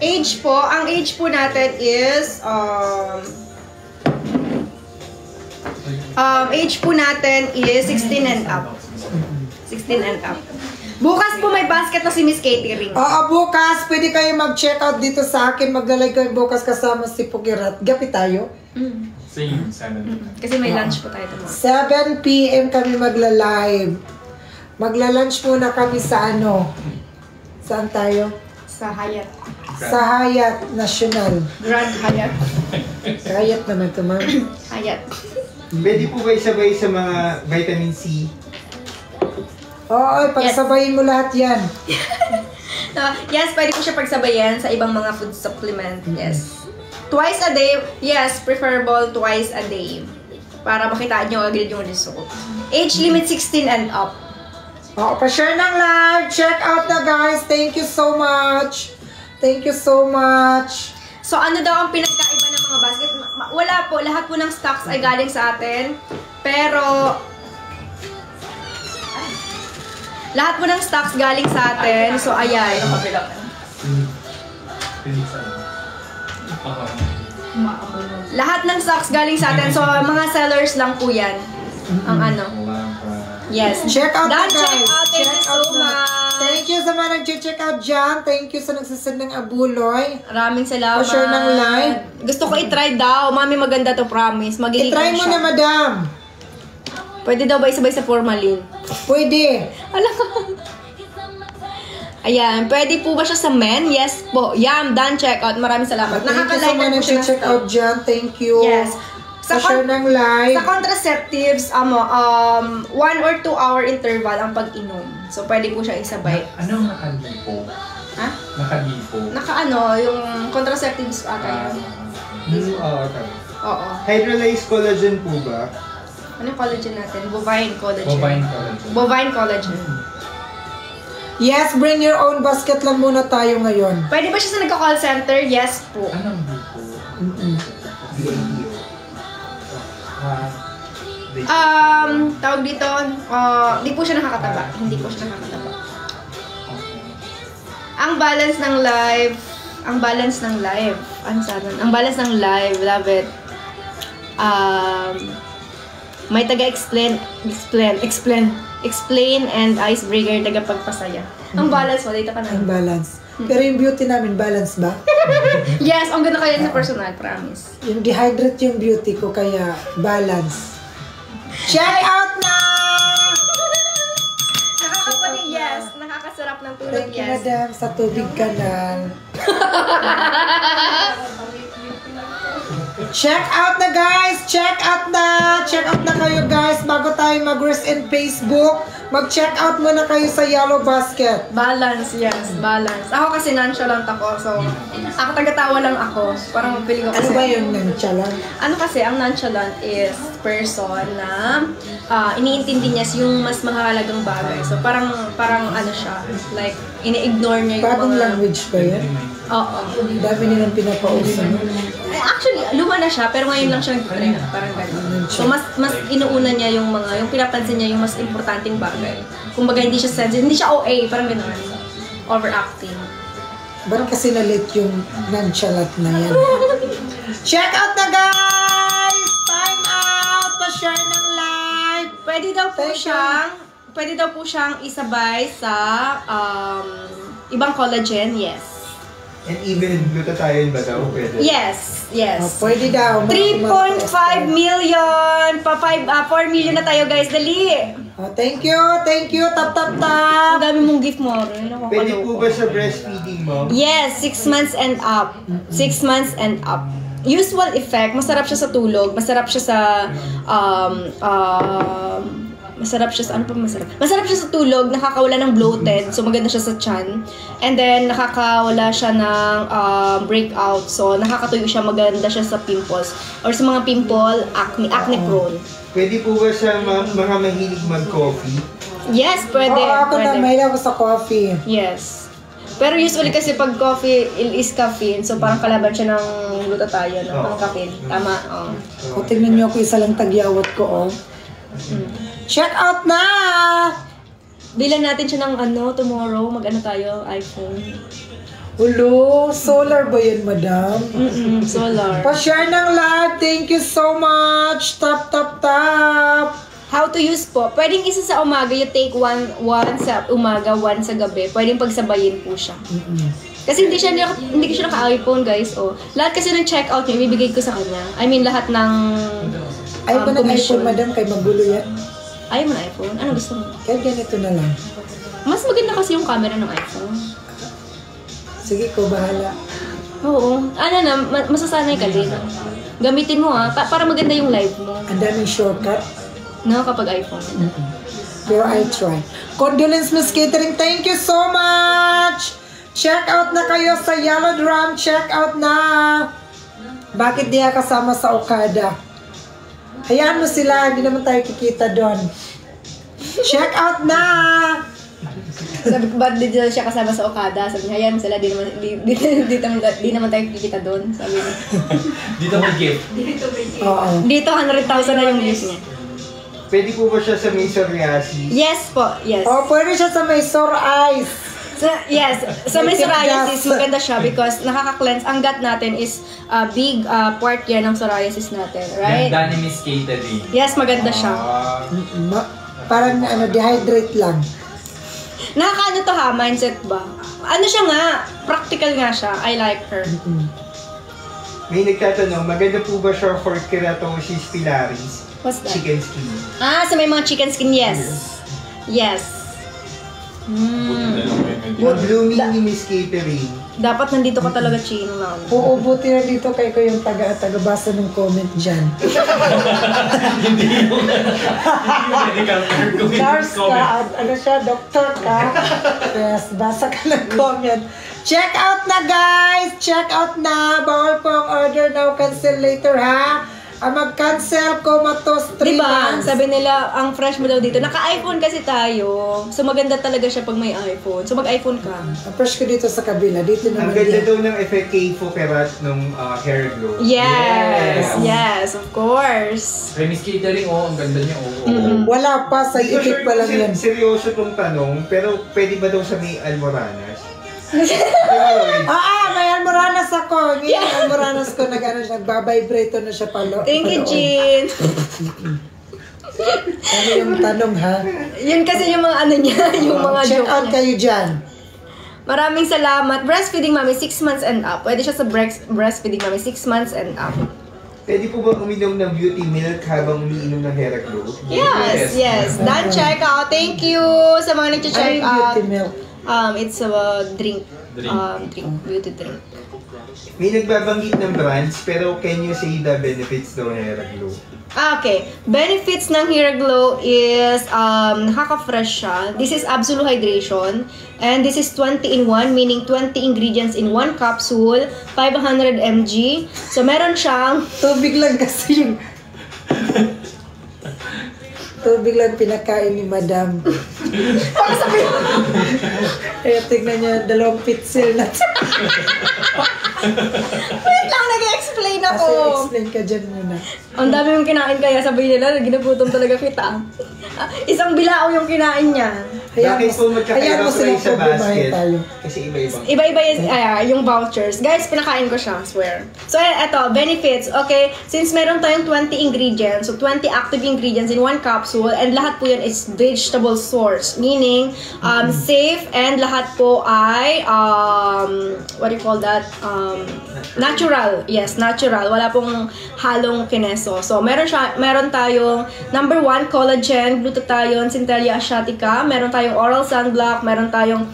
Speaker 1: Age po, ang age po natin is, age po natin is 16 and up. 16 and up. Bukas po may basket na si Miss Catering.
Speaker 2: Oo, bukas. Pwede kayo mag-check out dito sa akin. Maglalagay kayo bukas kasama si Pugirat. Gapi tayo.
Speaker 4: Same, 7.
Speaker 1: Kasi may lunch po tayo tomorrow.
Speaker 2: 7 p.m. kami magla-live. Magla-lunch muna kami sa ano? Saan tayo?
Speaker 1: Sa Hyatt.
Speaker 2: Sa Hyatt National.
Speaker 1: Grand Hyatt.
Speaker 2: Hyatt naman ito, ma'am.
Speaker 1: Hyatt.
Speaker 3: Pwede po ba isabay sa mga vitamin C?
Speaker 2: Oo, pagsabayin mo lahat yan.
Speaker 1: Yes, pwede ko siya pagsabayan sa ibang mga food supplement. Yes. Twice a day. Yes, preferable twice a day. Para makita nyo agad yung result. Age limit 16 and up.
Speaker 2: Oo, pa-share ng live. Check out na guys. Thank you so much. Thank you so much.
Speaker 1: So, ano daw ang pinagkaiba ng mga basket? Wala po. Lahat po ng stocks ay galing sa atin. Pero, lahat po ng stocks galing sa atin. So, ayan. Lahat ng stocks galing sa atin. So, mga sellers lang po yan. Ang ano. Yes.
Speaker 2: Check out na
Speaker 1: Check
Speaker 2: guys.
Speaker 1: out. Thank you so much.
Speaker 2: Thank you sa mga nag-check out dyan. Thank you sa nagsasend ng abuloy.
Speaker 1: Maraming salamat.
Speaker 2: Pa-share ng live.
Speaker 1: Gusto ko i-try daw. Mami, maganda to, promise. Magiging
Speaker 2: I-try mo na, madam.
Speaker 1: Pwede daw ba isabay sa formalin?
Speaker 2: Pwede.
Speaker 1: Alam ko. Ayan, pwede po ba siya sa men? Yes po. Yam, done check out. Maraming salamat.
Speaker 2: Thank you sa mga
Speaker 1: Nakaka-like po siya.
Speaker 2: nag-check out dyan. Thank you.
Speaker 1: Yes.
Speaker 2: Pa-share ng live.
Speaker 1: Sa contraceptives, 1 or 2 hour interval ang pag-inom. So, pwede po siya isabay.
Speaker 4: Anong nakalipo?
Speaker 1: Ha?
Speaker 4: Nakalipo.
Speaker 1: Yung contraceptives ata yun.
Speaker 3: Oo, tama.
Speaker 1: Oo.
Speaker 3: Hydrolyzed collagen po ba?
Speaker 1: Ano yung collagen natin? Bovine collagen.
Speaker 4: Bovine collagen.
Speaker 1: Bovine collagen.
Speaker 2: Yes, bring your own basket lang muna tayo ngayon.
Speaker 1: Pwede ba siya sa nagka-call center? Yes po.
Speaker 4: Anong bipo?
Speaker 1: Tawag dito, di po siya nakakataba. Hindi po siya nakakataba. Ang balance ng live, love it. May explain and icebreaker, taga-pagpasaya. Ang balance mo, dito ka na.
Speaker 2: Ang balance. Pero yung beauty namin, balance ba?
Speaker 1: Yes, ang ganda kaya sa personal, promise.
Speaker 2: Yung dehydrate yung beauty ko, kaya balance. Check out na!
Speaker 1: Nakakapati, yes. Nakakasarap ng tulog,
Speaker 2: Thank you,
Speaker 1: yes.
Speaker 2: madam. Sa tubig ka na. Check out na, guys! Check out na! Check out na kayo, guys. Bago tayo mag-rest in Facebook, mag-check out muna kayo sa Yellow Basket.
Speaker 1: Balance, yes. Balance. Ako kasi nonchalant ako, so ako tagatawa lang ako. Parang magpiling ako.
Speaker 2: Ano ba yung nonchalant?
Speaker 1: Ano kasi, ang nonchalant is person na iniintindi niya yung mas mahalagang bagay. So parang ano siya, like ini-ignore niya yung
Speaker 2: Bagong
Speaker 1: mga...
Speaker 2: language ba yan?
Speaker 1: Oo.
Speaker 2: Dami nilang pinapausan.
Speaker 1: Actually, luma na siya, pero ngayon lang siya nag-trend. Parang gano'n. So, mas inuuna niya yung pinapansin niya yung mas importanteng bagay. Kumbaga, hindi siya sensitive, hindi siya OA, parang gano'n. Overacting.
Speaker 2: Ba't kasi nalit yung nonchalant na yan? Check out na, guys! Time out! Pa-share ng live!
Speaker 1: Pwede daw po siyang isabay sa ibang collagen, yes.
Speaker 3: And even glutathione ba daw? Pwede?
Speaker 1: Yes.
Speaker 2: Pwede daw.
Speaker 1: 3.5 million! 4 million na tayo, guys. Dali!
Speaker 2: Thank you! Thank you! Tap, tap,
Speaker 1: Ang
Speaker 2: tap!
Speaker 1: dami mong gift mo.
Speaker 3: Pwede po ba sa breastfeeding mo?
Speaker 1: Yes, 6 months and up. 6 months and up. Usual effect, masarap siya sa tulog, masarap siya sa masarap siya sa ano pa masarap? Masarap siya sa tulog, nakakawala ng bloated, so maganda siya sa tiyan. And then nakakawala siya ng breakout, so nakakatuyo siya, maganda siya sa pimples or sa mga pimple, acne prone.
Speaker 3: Pwede po ba sa mga mahilig mag-coffee?
Speaker 1: Yes, pwede.
Speaker 2: Ako na,
Speaker 1: pwede.
Speaker 2: may ako sa coffee.
Speaker 1: Yes. Pero usually kasi pag coffee is caffeine, so parang kalaban siya ng glutathione, ng caffeine. Tama,
Speaker 2: O, tingnan niyo ako, isa lang tagyawat ko, oh. Check out na!
Speaker 1: Bilan natin siya ng tomorrow, mag-ano tayo, iPhone.
Speaker 2: Ulo, solar ba yan, madam?
Speaker 1: Solar.
Speaker 2: Pa-share ng live, thank you so much! Tap, tap, tap!
Speaker 1: How to use po? Pwedeng isa sa umaga, you take one sa umaga, one sa gabi. Pwedeng pagsabayin po siya. Kasi hindi ko siya naka-iPhone, guys. Oh. Lahat kasi ng checkout niya, ibibigay ko sa kanya. I mean, lahat ng
Speaker 2: Ayaw ko ng iPhone, madam, kay magulo yan.
Speaker 1: Ayaw mo na iPhone? Ano gusto mo?
Speaker 2: Kaya ganito na lang.
Speaker 1: Mas maganda kasi yung camera ng iPhone.
Speaker 2: Sige ko, bahala.
Speaker 1: Oo. Ano na, masasanay ka din. Gamitin mo para maganda yung live mo.
Speaker 2: Ang daming shortcut.
Speaker 1: No, kapag iPhone.
Speaker 2: Pero I try. Condolence Miss Catering, thank you so much! Check out na kayo sa Yellow Drum. Check out na! Bakit di kasama sa Okada? Hayaan mo sila, hindi naman tayo kikita doon. Check out na!
Speaker 1: Sabi ko, ba't di siya kasama sa Okada? Sabi niya, hayaan mo sila, di naman tayo kikita doon. Sabi niya.
Speaker 4: Dito may gift.
Speaker 2: Oo.
Speaker 1: Dito, 100,000 na yung views niya.
Speaker 3: Pwede po ba siya sa may psoriasis?
Speaker 1: Yes po, yes.
Speaker 2: Oh, pwede siya sa may sore eyes.
Speaker 1: Yes, sa may psoriasis, maganda siya because nakaka-cleanse. Ang gut natin is big part yan ng psoriasis natin, right?
Speaker 4: Ganda ni Miss Catering.
Speaker 1: Yes, maganda siya.
Speaker 2: Parang dehydrate lang.
Speaker 1: Nakakaano to ha, mindset ba? Ano siya nga, practical nga siya. I like her.
Speaker 3: May nagtatanong, maganda po ba siya for keratosis pilaris?
Speaker 1: What's that?
Speaker 3: Chicken skin.
Speaker 1: Sa may mga chicken skin, yes. Yes.
Speaker 3: Blooming ni Miss Catering.
Speaker 1: Dapat nandito ka talaga, Chino.
Speaker 2: Oo, buti na dito kay ko yung taga-basa ng comment dyan.
Speaker 4: Hindi yung medical term ko.
Speaker 2: Nurse ka, ano siya, doctor ka. Yes, basa ka ng comment. Check out na guys! Check out na! Bawal po ang order now, cancel later ha! Mag-cancel ko matos 3
Speaker 1: diba?
Speaker 2: months.
Speaker 1: Sabi nila, ang fresh mo daw dito. Naka-iPhone kasi tayo. So maganda talaga siya pag may iPhone. So mag-iPhone ka.
Speaker 2: Ang fresh ko dito sa kabila. Dito
Speaker 3: Ang
Speaker 2: naman
Speaker 3: ganda
Speaker 2: yan.
Speaker 3: daw ng effect kay Fokerat nung hair glow.
Speaker 1: Yes, of course.
Speaker 4: Kay Miss Catering, ang ganda niya,
Speaker 2: Wala pa, side
Speaker 3: Hindi ko
Speaker 2: effect
Speaker 3: sure
Speaker 2: pa lang
Speaker 3: kung
Speaker 2: yan.
Speaker 3: seryoso tong tanong, pero pwede ba daw sa may almoranas?
Speaker 2: May almoranas ako. Ngayon, almoranas ko nagbabibrato na siya palo.
Speaker 1: Thank you, Jean.
Speaker 2: Ano yung tanong ha?
Speaker 1: Yun kasi yung mga ano niya, yung mga
Speaker 2: Check
Speaker 1: joke
Speaker 2: out
Speaker 1: niya.
Speaker 2: kayo dyan.
Speaker 1: Maraming salamat. Breastfeeding mommy, 6 months and up. Pwede siya sa breastfeeding mommy, 6 months and up.
Speaker 3: Pwede po ba uminom ng beauty milk habang umiinom ng hair glow?
Speaker 1: Yes. Done check out. Thank you sa mga nag-check
Speaker 2: Ano yung
Speaker 1: out.
Speaker 2: beauty milk?
Speaker 1: It's a drink. Beauty drink.
Speaker 2: May
Speaker 3: nagbabanggit ng brands, pero can you say the benefits daw ng hair glow?
Speaker 1: Okay. Benefits ng Hair Glow is nakaka-fresh siya. This is Absolute Hydration. And this is 20 in 1, meaning 20 ingredients in 1 capsule, 500 mg. So, meron siyang...
Speaker 2: Tubig lang kasi yung... Tubig lang pinakain ni Madam.
Speaker 1: Para sabihin
Speaker 2: Kaya tignan niyo, 2 pitsil na.
Speaker 1: wait lang, nag-explain ako.
Speaker 2: Kasi explain ka dyan muna.
Speaker 1: Ang dami yung kinain kaya sabihin nila, ginugutom talaga kita. Isang bilao yung kinain niya.
Speaker 3: Bakit po
Speaker 2: hayaan mo
Speaker 3: magkakaroon
Speaker 2: sila
Speaker 3: sa basket?
Speaker 2: tayo.
Speaker 3: Kasi iba-ibang.
Speaker 1: Iba-iba yung vouchers. Guys, pinakain ko siya, swear. So, eto, benefits. Okay, since meron tayong 20 ingredients, so 20 active ingredients in 1 capsule, and lahat po yan is vegetable source. Meaning, safe, and lahat po ay, what do you call that? Natural. Yes, natural. Wala pong halong kineso. So, meron tayong, number 1, collagen, glutathione, Centella asiatica. Meron tayong oral sunblock, meron tayong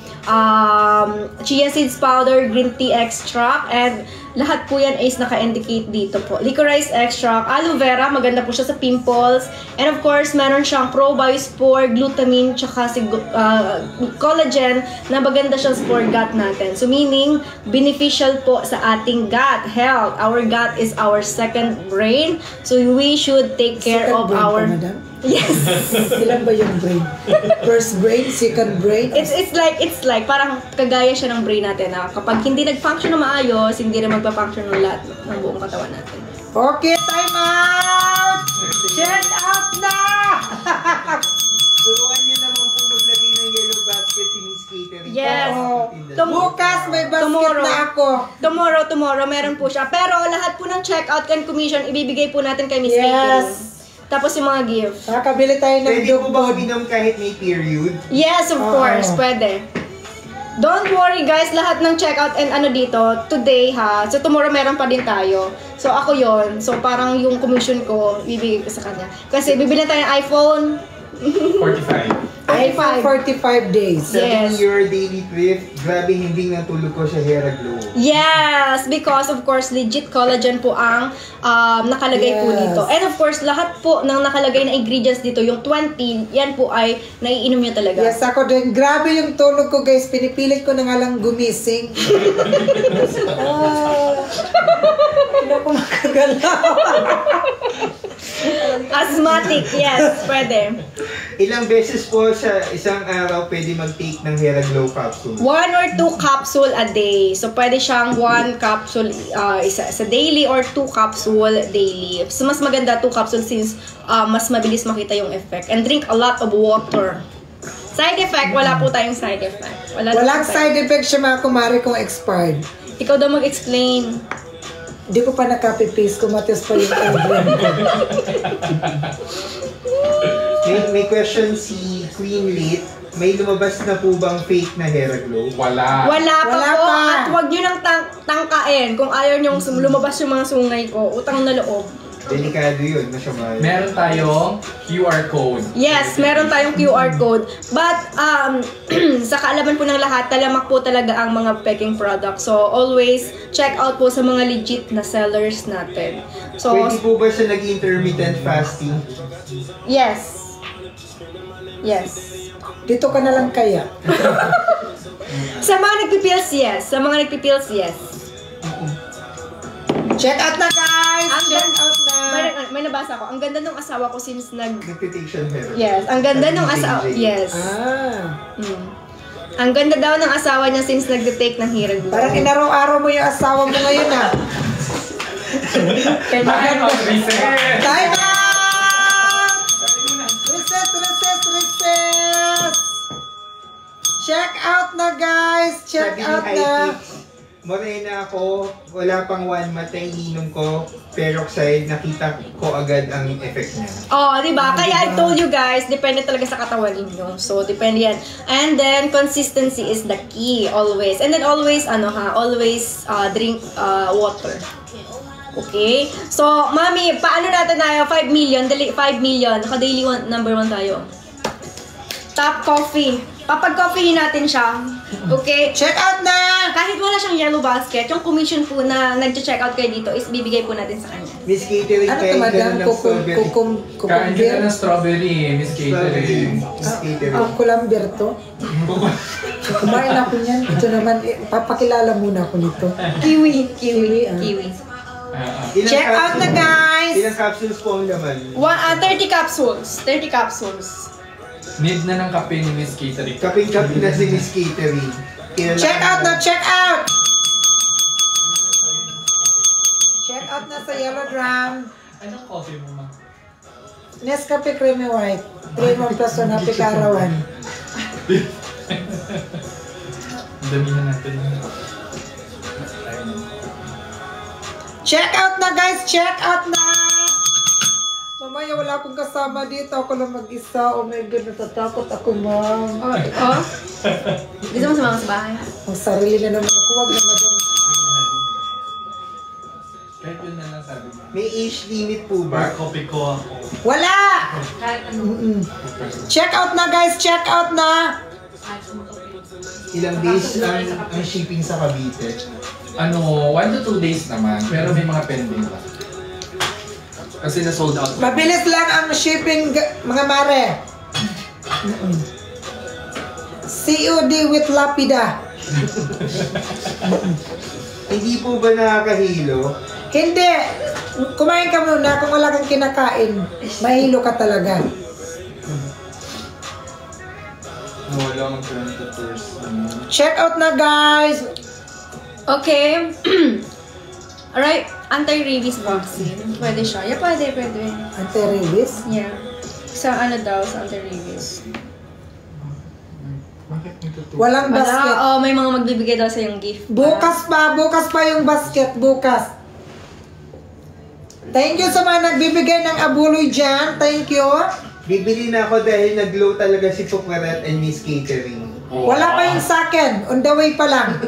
Speaker 1: chia seeds powder, green tea extract, and lahat po yan is naka-indicate dito po. Licorice extract, aloe vera, maganda po siya sa pimples, and of course, meron siyang probiospore, glutamine, tsaka collagen na maganda siya for gut natin. So meaning, beneficial po sa ating gut health. Our gut is our second brain, so we should take care
Speaker 2: Second
Speaker 1: of
Speaker 2: brain
Speaker 1: our...
Speaker 2: ka, Madam?
Speaker 1: Yes.
Speaker 2: Ilan ba yung brain? First brain, second brain?
Speaker 1: It's like parang kagaya siya ng brain natin na kapag hindi nag-function na maayos, hindi rin magpa-function ng lahat ng buong katawan natin.
Speaker 2: Okay, time out! Check out na!
Speaker 3: Turuan niyo naman po maglagay ng yellow basket si Miss Catering.
Speaker 1: Yes.
Speaker 2: Bukas may basket na ako.
Speaker 1: Tomorrow, meron po siya. Pero lahat po ng check-out and commission, ibibigay po natin kay Miss
Speaker 2: Yes.
Speaker 1: Catering. Tapos yung mga gift.
Speaker 2: Nakakabili tayo ng
Speaker 3: Pwede po ba
Speaker 2: dugbod.
Speaker 3: uminom kahit may period?
Speaker 1: Yes, of course. Pwede. Don't worry guys, lahat ng checkout and ano dito, today ha. So tomorrow meron pa din tayo. So ako yon. So parang yung commission ko, bibigay ko sa kanya. Kasi bibili tayo ng iPhone.
Speaker 4: 45.
Speaker 2: iPhone 45 days.
Speaker 3: 7-year daily thrift. Grabe, hindi natulog ko sa Hera Glow.
Speaker 1: Yes, because of course legit collagen po ang nakalagay po
Speaker 2: Yes.
Speaker 1: dito. And of course, lahat po ng nakalagay na ingredients dito, yung 20, yan po ay naiinom niya talaga.
Speaker 2: Yes, ako din. Grabe yung tulog ko, guys. Pinipilit ko na nga lang gumising. Hindi ako makagalaw.
Speaker 1: Asthmatic, yes, pwede.
Speaker 3: Ilang beses po sa isang araw pwede mag-take ng Hera Glow capsule?
Speaker 1: 1 or 2 capsule a day. So, pwede siyang 1 capsule sa daily or 2 capsule daily. So, mas maganda 2 capsule since mas mabilis makita yung effect. And drink a lot of water. Side effect, wala po tayong side effect.
Speaker 2: Walang side effect siya mga kumari kung expired.
Speaker 1: Ikaw daw mag-explain.
Speaker 2: Hindi ko pa na-copy-paste. Kumatis pa yung program ko.
Speaker 3: May question si Queen Lit. May lumabas na po bang fake na Hera Glow?
Speaker 4: Wala.
Speaker 1: Wala pa
Speaker 2: Wala
Speaker 1: po.
Speaker 2: pa.
Speaker 1: At huwag nyo nang tangkain kung ayaw nyo lumabas yung mga sungay ko. Utang na loob.
Speaker 3: Delikado yun, masyamay.
Speaker 4: Meron tayong QR code.
Speaker 1: Yes, meron tayong QR code. But, sa kaalaman po ng lahat, talamak po talaga ang mga peking products. So, always check out po sa mga legit na sellers natin. So,
Speaker 3: Pwede po ba siya nag-intermittent fasting?
Speaker 1: yes. Yes.
Speaker 2: Dito ka na lang kaya.
Speaker 1: Sa mga nagpipills, yes. Sa mga nagpipills, yes.
Speaker 2: Check out na, guys!
Speaker 1: Ang
Speaker 2: Check
Speaker 1: ganda-
Speaker 2: out na!
Speaker 1: May nabasa ko. Ang ganda ng asawa ko since
Speaker 3: Nagtitation Hera.
Speaker 1: Yes, ang ganda ng asawa. Yes. Ang ganda daw ng asawa niya since nag-take ng Hera Glow.
Speaker 2: Parang inaraw-araw mo yung asawa mo ngayon, ah.
Speaker 4: Time of reset!
Speaker 2: Time out! Reset, reset, reset! Check out na, guys! Check
Speaker 3: Sabi ni
Speaker 2: out na!
Speaker 3: iPix, morena ako, wala pang 1 month na ininom ko, peroxide, nakita ko agad ang effect niya.
Speaker 1: Oh, di ba? Kaya I told you guys, depende talaga sa katawan ninyo. So, depende yan. And then, consistency is the key, always. And then, always, always drink water. Okay? So, mami, paano natin tayo? 5 million, 5 million. Naka-daily number 1 tayo. Top coffee. Papag-coffeehin natin siya. Okay?
Speaker 2: Check out na!
Speaker 1: Kahit wala siyang yellow basket, yung commission po na nag-check out kayo dito is bibigay po natin sa kanya.
Speaker 3: Miss Catering,
Speaker 2: Ano
Speaker 3: kain
Speaker 2: to,
Speaker 3: ka
Speaker 2: madam?
Speaker 3: na ng strawberry.
Speaker 4: Kain kita ng strawberry, Miss
Speaker 3: Strawberry.
Speaker 4: Catering.
Speaker 3: Miss Catering.
Speaker 2: Kulamber to. Kumain ako niyan. Ito naman, papakilala muna ako nito.
Speaker 1: Kiwi.
Speaker 2: Kiwi, ah.
Speaker 1: Kiwi.
Speaker 3: Ilang
Speaker 2: Check out na, guys!
Speaker 3: Ilang capsules po ang laman?
Speaker 1: 30 capsules. 30 capsules.
Speaker 4: Need na ng kape ni Miss Catering.
Speaker 3: Kaping-kapi na si Miss Catering. Kailangan-
Speaker 2: Check out na! Check out! Check out na sa Yellow Drum.
Speaker 4: Anong coffee mo, ma?
Speaker 2: Nescafe Creamy White. 3-1 plus 1 happy karawan.
Speaker 4: Damihan natin.
Speaker 2: Check out na, guys! Check out na! Mamaya wala akong kasama dito. Ako lang mag-isa. Oh my God, natatakot ako, ma'am.
Speaker 1: Oh? Gusto mo sumama sa bahay?
Speaker 2: Ang sarili na naman ako. Wag na, madam.
Speaker 4: Kahit yun na lang sabi mo.
Speaker 3: May age limit po ba?
Speaker 4: Coffee ko ako.
Speaker 2: Wala! Check out na, guys! Check out na!
Speaker 3: Ilang days ang shipping sa Cavite?
Speaker 4: 1 to 2 days naman, pero may mga pending pa. Kasi na-sold out.
Speaker 2: Mabilis lang ang shipping, mga mare. COD with Lapida.
Speaker 3: Hindi po ba nakakahilo?
Speaker 2: Hindi. Kumain ka muna kung wala kang kinakain. Mahilo ka talaga.
Speaker 4: Wala mag-20 tours.
Speaker 2: Check out na, guys.
Speaker 1: Okay. Alright. Anti-rabies vaccine. Pwede siya. Yeah, pwede.
Speaker 2: Anti-rabies.
Speaker 1: Yeah. Sa ano daw, sa anti-rabies.
Speaker 4: Bakit nagtutuwa?
Speaker 2: Walang basket.
Speaker 1: Wala, may mga magbibigay daw sa yung gift.
Speaker 2: Bukas pa yung basket. Bukas. Thank you sa mga nagbibigay ng abuloy dyan. Thank you.
Speaker 3: Bibili na ako dahil nag-glow talaga si Pukaret and Miss Catering.
Speaker 2: Wala pa yung sa akin. On the way pa lang.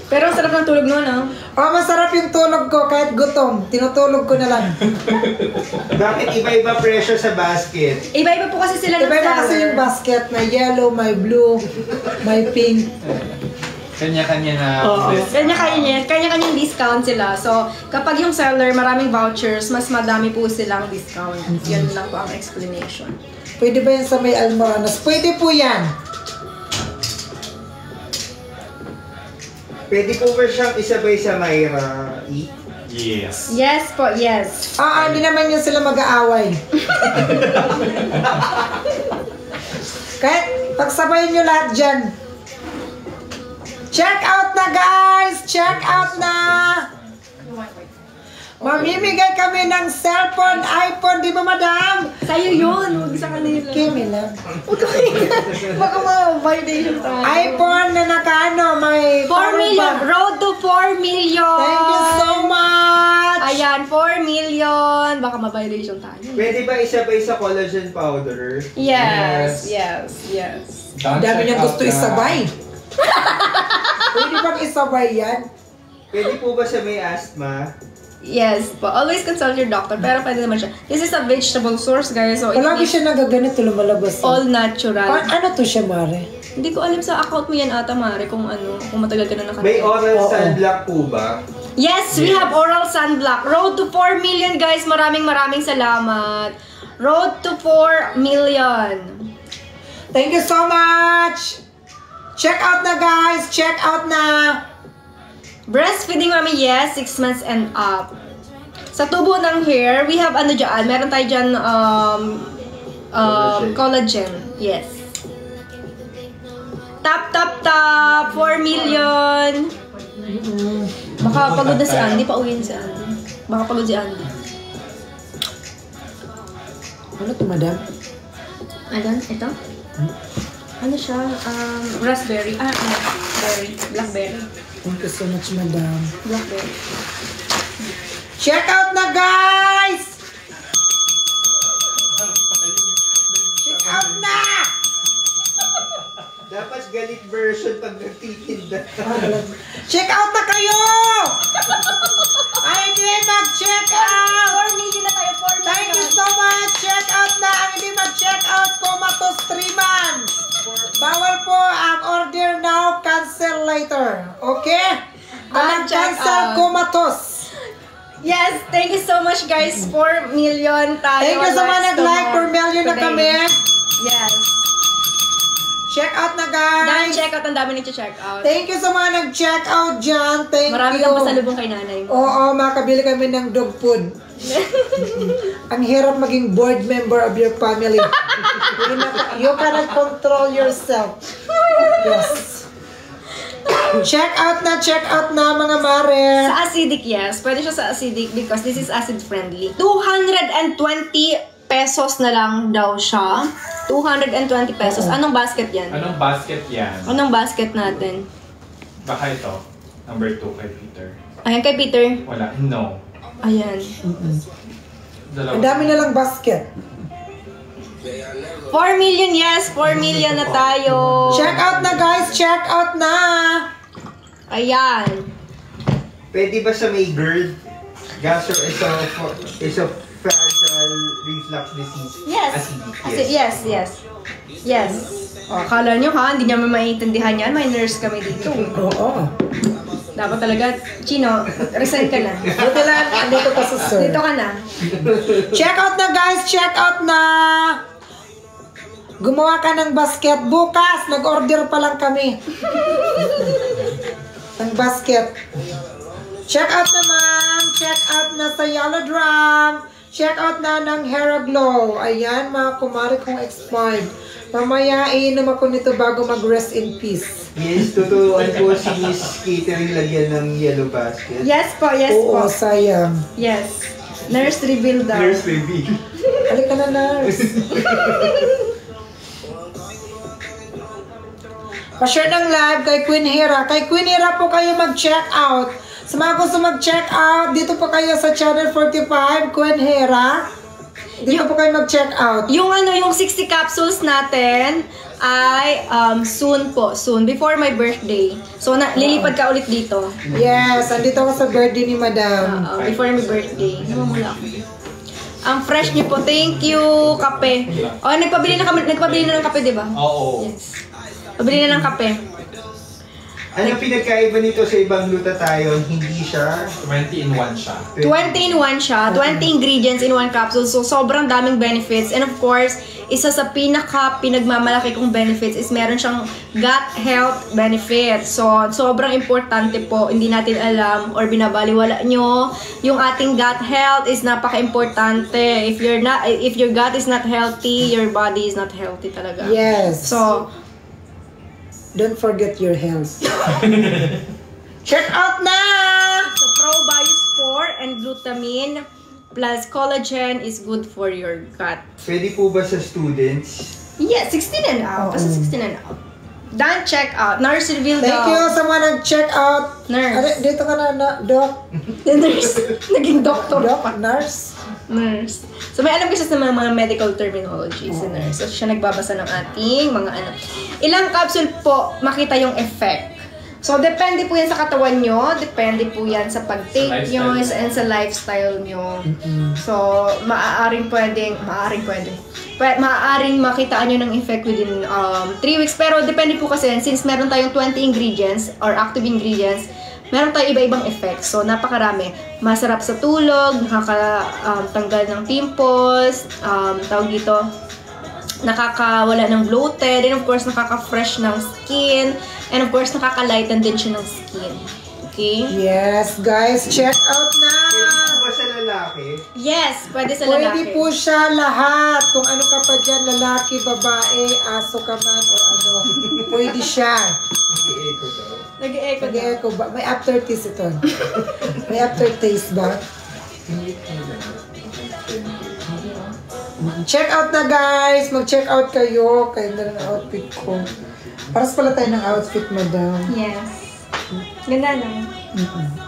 Speaker 1: Pero ang sarap ng tulog noon, ah.
Speaker 2: Oh, masarap yung tulog ko kahit gutom. Tinutulog ko na lang.
Speaker 3: Bakit iba-iba presyo sa basket?
Speaker 1: Iba-iba po kasi sila ng
Speaker 2: Iba-iba kasi
Speaker 1: seller.
Speaker 2: yung basket. May yellow, may blue, may pink.
Speaker 4: Kanya-kanya na
Speaker 1: Kanya-kanyang discount sila. So, kapag yung seller, maraming vouchers, mas madami po silang discount. Yan lang po ang explanation.
Speaker 2: Pwede ba yan sa may Almoranas? Pwede po yan.
Speaker 3: Pwede po ba siyang isabay sa Myra?
Speaker 4: Yes.
Speaker 1: Yes po, yes.
Speaker 2: Hindi naman yun sila mag-aaway. Kahit pagsabayin nyo lahat dyan. Check out na guys! Check out na! Mamimigay kami ng cellphone, iPhone, di ba madam?
Speaker 1: Sa'yo yun, huwag sa kanila.
Speaker 2: Kimi lang.
Speaker 1: Huwag ka kanila. Baka ma-violation tayo.
Speaker 2: iPhone na nakaano, may...
Speaker 1: 4 million! Road to 4 million!
Speaker 2: Thank you so much!
Speaker 1: Ayan, 4 million! Baka ma-violation tayo.
Speaker 3: Pwede ba isabay sa collagen powder?
Speaker 1: Yes.
Speaker 2: Ang dami niyang gusto isabay. Pwede bang isabay yan?
Speaker 3: Pwede po ba sa may asthma?
Speaker 1: Yes po. Always consult your doctor. Pero pwede naman siya. This is a vegetable source, guys. So,
Speaker 2: Palagi siya nagaganito lumalabas.
Speaker 1: all natural.
Speaker 2: Ano to siya, Mare?
Speaker 1: Hindi ko alam sa account mo yan ata, Mare, kung matagal ka na
Speaker 3: May
Speaker 1: nakatira.
Speaker 3: oral sunblock po ba?
Speaker 1: Yes, we have oral sunblock. Road to 4 million, guys. Maraming salamat. Road to 4 million.
Speaker 2: Thank you so much! Check out na, guys! Check out na!
Speaker 1: Breastfeeding mami, yes, 6 months and up. Sa tubo ng hair, we have dyan, meron tayo dyan, collagen. Yes. Tap, 4 million. Baka pagod na si Andy, pauwiin si Andy. Baka pagod si Andy.
Speaker 2: Ano to, madam?
Speaker 1: Ayan, ito. Ano siya? Raspberry. Berry. Blackberry.
Speaker 2: Thank you so much, madam.
Speaker 1: Blackberry.
Speaker 2: Check out na, guys! Check out na!
Speaker 3: Dapat galit version pag nagtitinda.
Speaker 2: Check out na kayo! Ay, hindi mag-check out!
Speaker 1: 4 million na tayo, 4 million.
Speaker 2: Thank you so much! Check out na! Ang hindi mag-check out, comatose 3 months! Bawal po ang order now, cancel later. Okay? Ang
Speaker 1: check
Speaker 2: cancel,
Speaker 1: out.
Speaker 2: comatose.
Speaker 1: Yes, thank you so much, guys. 4 million tayo.
Speaker 2: Thank you sa mga nag-like, 4 million na kami.
Speaker 1: Yes.
Speaker 2: Check out na,
Speaker 1: Dahil
Speaker 2: guys.
Speaker 1: check out, ang dami nag-check out.
Speaker 2: Thank you sa mga nag-check out dyan. Thank
Speaker 1: Marami
Speaker 2: you.
Speaker 1: kang pasalubong kay nanay mo.
Speaker 2: Oo, makabili kami ng dog food. Ang hirap maging board member of your family. You cannot control yourself. Yes. Check out na mga mare.
Speaker 1: Sa acidic, yes. Pwede siya sa acidic because this is acid friendly. 220 pesos na lang daw siya. 220 pesos. Anong basket yan?
Speaker 4: Anong basket yan?
Speaker 1: Anong basket natin?
Speaker 4: Baka ito. Number 2 kay Peter.
Speaker 1: Ayan kay Peter.
Speaker 4: Wala. No.
Speaker 1: Ayan.
Speaker 4: Dalawa.
Speaker 2: Ang dami na lang basket.
Speaker 1: 4 million, yes. 4 million na tayo.
Speaker 2: Check out na, guys. Check out na.
Speaker 1: Ayan.
Speaker 3: Pwede ba sa may GERD? Gastroesophageal reflux disease?
Speaker 1: Yes.
Speaker 3: Acidic,
Speaker 1: Yes. Yes. O, akala nyo ha, hindi naman maintindihan yan. May nurse kami dito.
Speaker 2: Oo.
Speaker 1: Dapat talaga, Chino, resign ka na.
Speaker 2: Buti lang, andito ka sa sir.
Speaker 1: Dito ka na.
Speaker 2: Check out na, guys. Check out na. Gumawa ka ng basket. Bukas, nag-order pa lang kami. Ng basket. Check out na, ma'am. Check out na sa Yellow Drum. Check out na ng Hair Glow. Ayan, mga kumari kong expired. Mamaya, iinom ako nito bago mag-rest in peace.
Speaker 3: Yes, tuturuan po si Miss Catering lagyan ng yellow basket.
Speaker 1: Yes po, yes
Speaker 2: Oo,
Speaker 1: po.
Speaker 2: sayang.
Speaker 1: Yes. Nurse reveal daw.
Speaker 3: Nurse baby.
Speaker 2: Halika na, nurse. Pa-share ng live kay Queen Hera. Kay Queen Hera po kayo mag-check out. Sa mga gusto mag-check out, dito po kayo sa Channel 45, Queen Hera. Dito po kayo mag-check out.
Speaker 1: Yung yung 60 capsules natin ay soon po. Soon. Before my birthday. So, lilipad ka ulit dito.
Speaker 2: Yes, andito ako sa birthday ni Madam.
Speaker 1: Before my birthday. Namamula ako. Ang fresh niyo po. Thank you, kape. Nagpabili na ng kape, di ba?
Speaker 4: Oo.
Speaker 1: Yes. Pabili na ng kape.
Speaker 3: Ano pinagkaiba nito sa ibang glutathione? Hindi siya
Speaker 4: 20 in 1 siya.
Speaker 1: 20 in 1 siya. 20 ingredients in 1 capsule. So, sobrang daming benefits. And of course, isa sa pinagmamalaki kong benefits is meron siyang gut health benefits. So, sobrang importante po. Hindi natin alam or binabaliwala nyo. Yung ating gut health is napaka-importante. If your gut is not healthy, your body is not healthy talaga.
Speaker 2: Yes.
Speaker 1: So,
Speaker 2: don't forget your health. Check out na!
Speaker 1: So, Probiospore and glutamine plus collagen is good for your gut.
Speaker 3: pwede po ba sa students?
Speaker 1: Yes, 16 and up. Basta 16 and up. Done, check out. Nurse reveal
Speaker 2: Thank you sa mga nag-check out.
Speaker 1: Nurse.
Speaker 2: Dito ka na, Doc.
Speaker 1: Nurse. Naging doctor
Speaker 2: Doc,
Speaker 1: pa.
Speaker 2: nurse.
Speaker 1: Nurse. So, may alam kasi sa mga medical terminology si nurse. So, siya nagbabasa ng ating mga Ilang capsule po makita yung effect. So, depende po yan sa katawan nyo. Depende po yan sa pag-take nyo and sa lifestyle nyo. So, maaaring makitaan nyo ng effect within 3 weeks. Pero, depende po kasi, since meron tayong 20 ingredients or active ingredients, meron tayong iba-ibang effects. So, napakarami. Masarap sa tulog, nakakatanggal ng pimples, tawag dito, nakakawala ng bloated, and of course, nakaka-fresh ng skin, and of course, nakaka-lighten din siya ng skin. Okay?
Speaker 2: Yes, guys, check out na!
Speaker 3: Pwede po ba sa lalaki?
Speaker 1: Yes, pwede sa lalaki.
Speaker 2: Pwede po siya lahat. Kung ano ka pa dyan, lalaki, babae, aso ka man, o ano. Pwede siya.
Speaker 3: Nag-echo daw.
Speaker 1: Nag-echo daw.
Speaker 2: Nag-echo ba? May aftertaste ito. May aftertaste ba? Check out na, guys. Mag-check out kayo. Kayo na ng outfit ko. Paras pala tayo ng outfit, madam.
Speaker 1: Yes. Ganda no?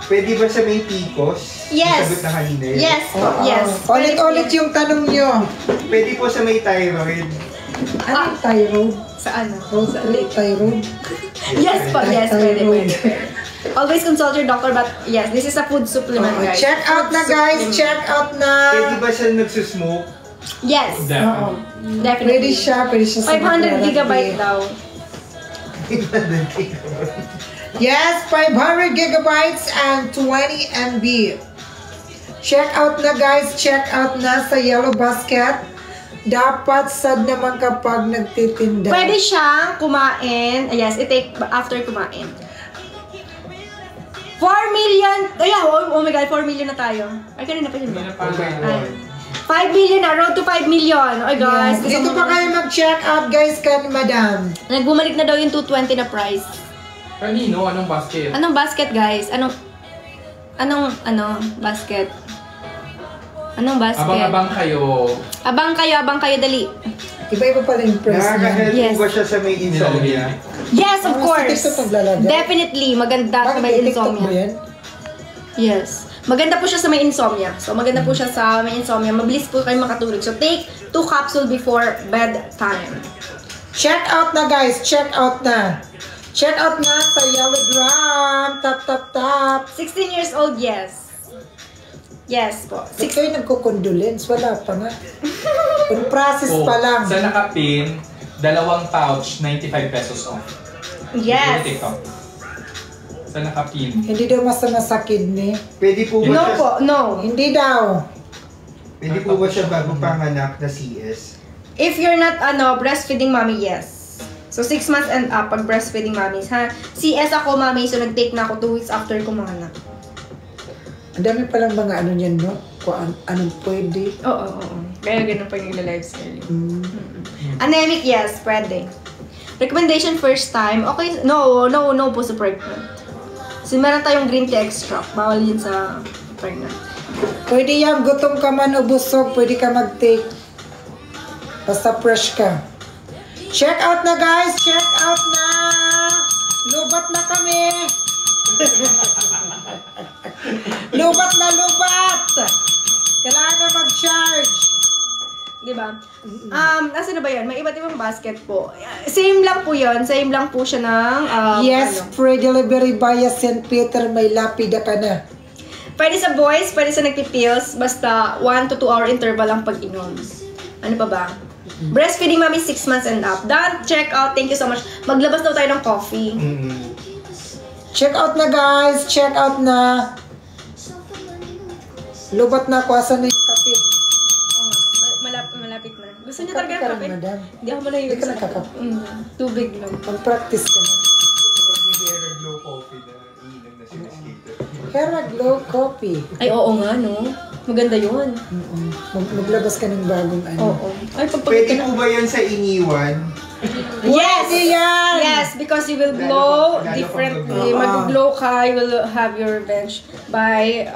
Speaker 3: Pwede ba sa may PCOS?
Speaker 1: Yes.
Speaker 3: Sagot na kanina yun.
Speaker 1: Yes po, yes.
Speaker 2: Ulit-ulit yung tanong nyo.
Speaker 3: Pwede po sa may thyroid.
Speaker 2: Ano yung thyroid?
Speaker 1: Sa ano?
Speaker 2: Road trip, thyroid?
Speaker 1: Yes po, yes. Pwede. Always consult your doctor, but yes, this is a food supplement, guys.
Speaker 2: Check out na, guys. Check out na.
Speaker 3: Pwede ba sa nagsusmoke?
Speaker 1: Yes.
Speaker 2: Oo.
Speaker 1: Definitely.
Speaker 2: Pwede siya sa
Speaker 1: 500 gigabyte daw.
Speaker 2: Yes, 500 gigabytes and 20 MB. Check out na, guys. Check out na sa Yellow Basket. Dapat sad naman kapag nagtitinda.
Speaker 1: Pwede siyang kumain. Yes, i-take after kumain. 4 million. Oh my God, 4 million na tayo. Ay, kanina pa yun ba? 5 million na. Road to 5 million. Oy, guys.
Speaker 2: Yes. Dito pa kayo mag-check out, guys, kay Madam.
Speaker 1: Nagbumalik na daw yung 220 na price.
Speaker 4: Kanino? Anong basket?
Speaker 1: Anong basket, guys? Anong basket? Anong basket?
Speaker 4: Abang-abang kayo.
Speaker 1: Abang kayo, dali.
Speaker 2: Iba-iba pala yung price niya.
Speaker 3: Nakaka-help
Speaker 1: Yes.
Speaker 3: po ba siya sa may insomnia?
Speaker 1: Yes, of course.
Speaker 2: Sa TikTok naglalagay?
Speaker 1: Definitely. Maganda sa may
Speaker 2: TikTok mo
Speaker 1: insomnia.
Speaker 2: yan?
Speaker 1: Yes. Maganda po siya sa may insomnia. So, maganda po siya sa may insomnia. Mabilis po kayo makatulog. So, take 2 capsule before bedtime.
Speaker 2: Check out na, guys. Check out na. Check out na sa Yellow Drum. Tap.
Speaker 1: 16 years old, yes. Yes po.
Speaker 2: Ba't kayo nagkukondolence? Wala pa nga. On process pa lang.
Speaker 4: Sa nakapin, 2 pouch, 95 pesos off.
Speaker 1: Yes.
Speaker 4: TikTok. Sa nakapin.
Speaker 2: Hindi daw masama sa kidney.
Speaker 3: Pwede po ba
Speaker 1: No
Speaker 3: siya,
Speaker 1: po, no.
Speaker 2: Hindi daw.
Speaker 3: pwede po ba siya bago panganak na CS?
Speaker 1: If you're not, breastfeeding mommy, yes. So, 6 months and up, pag breastfeeding mommies, ha? CS ako, mommy, so nag-take na ako 2 weeks after ko manganak.
Speaker 2: Ang dami palang mga ano niyan, no? Kung anong pwede.
Speaker 1: Oo. Kaya ganun pa yung lifestyle. Anemic, yes, pwede. Recommendation first time, okay, no po sa pregnant. So, meron tayong green tea extract, bawal yun sa pregnant.
Speaker 2: Pwede yan, gutom ka man o busog, pwede ka mag-take. Basta fresh ka. Check out na, guys! Check out na! Lubat na kami! lubat na lubat! Kailangan na mag-charge!
Speaker 1: ba? Nasa na ba yan? May iba't ibang basket po. Same lang po yun. Same lang po siya ng...
Speaker 2: yes, free delivery via St. Peter. May lapida ka na.
Speaker 1: Pwede sa boys, pwede sa nagpipills. Basta 1 to 2 hour interval lang pag-inom. Ano pa ba? Breastfeeding mommy 6 months and up. Done. Check out. Thank you so much. Maglabas daw tayo ng coffee.
Speaker 2: Check out na guys. Check out na. Lubat na ako. Asan na yung kape?
Speaker 1: Malapit na. Gusto niyo
Speaker 2: Kape
Speaker 1: talaga
Speaker 2: ka
Speaker 1: ng kape?
Speaker 2: rin, madam.
Speaker 1: Hindi ako malayo.
Speaker 2: Hindi ka nagkakape.
Speaker 1: Tubig lang.
Speaker 2: Mag-practice ka na.
Speaker 3: Kapag may hair glow coffee na iinom na si Miss Kate.
Speaker 2: Hera Glow Coffee.
Speaker 1: Ay, oo nga, no? Maganda yun.
Speaker 2: Maglabas ka ng bagong ano.
Speaker 1: Oo. Ay,
Speaker 3: Pwede po ba yan sa iniwan?
Speaker 1: Yes!
Speaker 2: Pwede yan!
Speaker 1: Yes, because you will glow
Speaker 3: Lalo kang
Speaker 1: differently.
Speaker 3: mag-glow.
Speaker 1: Mag-glow ka, you will have your bench by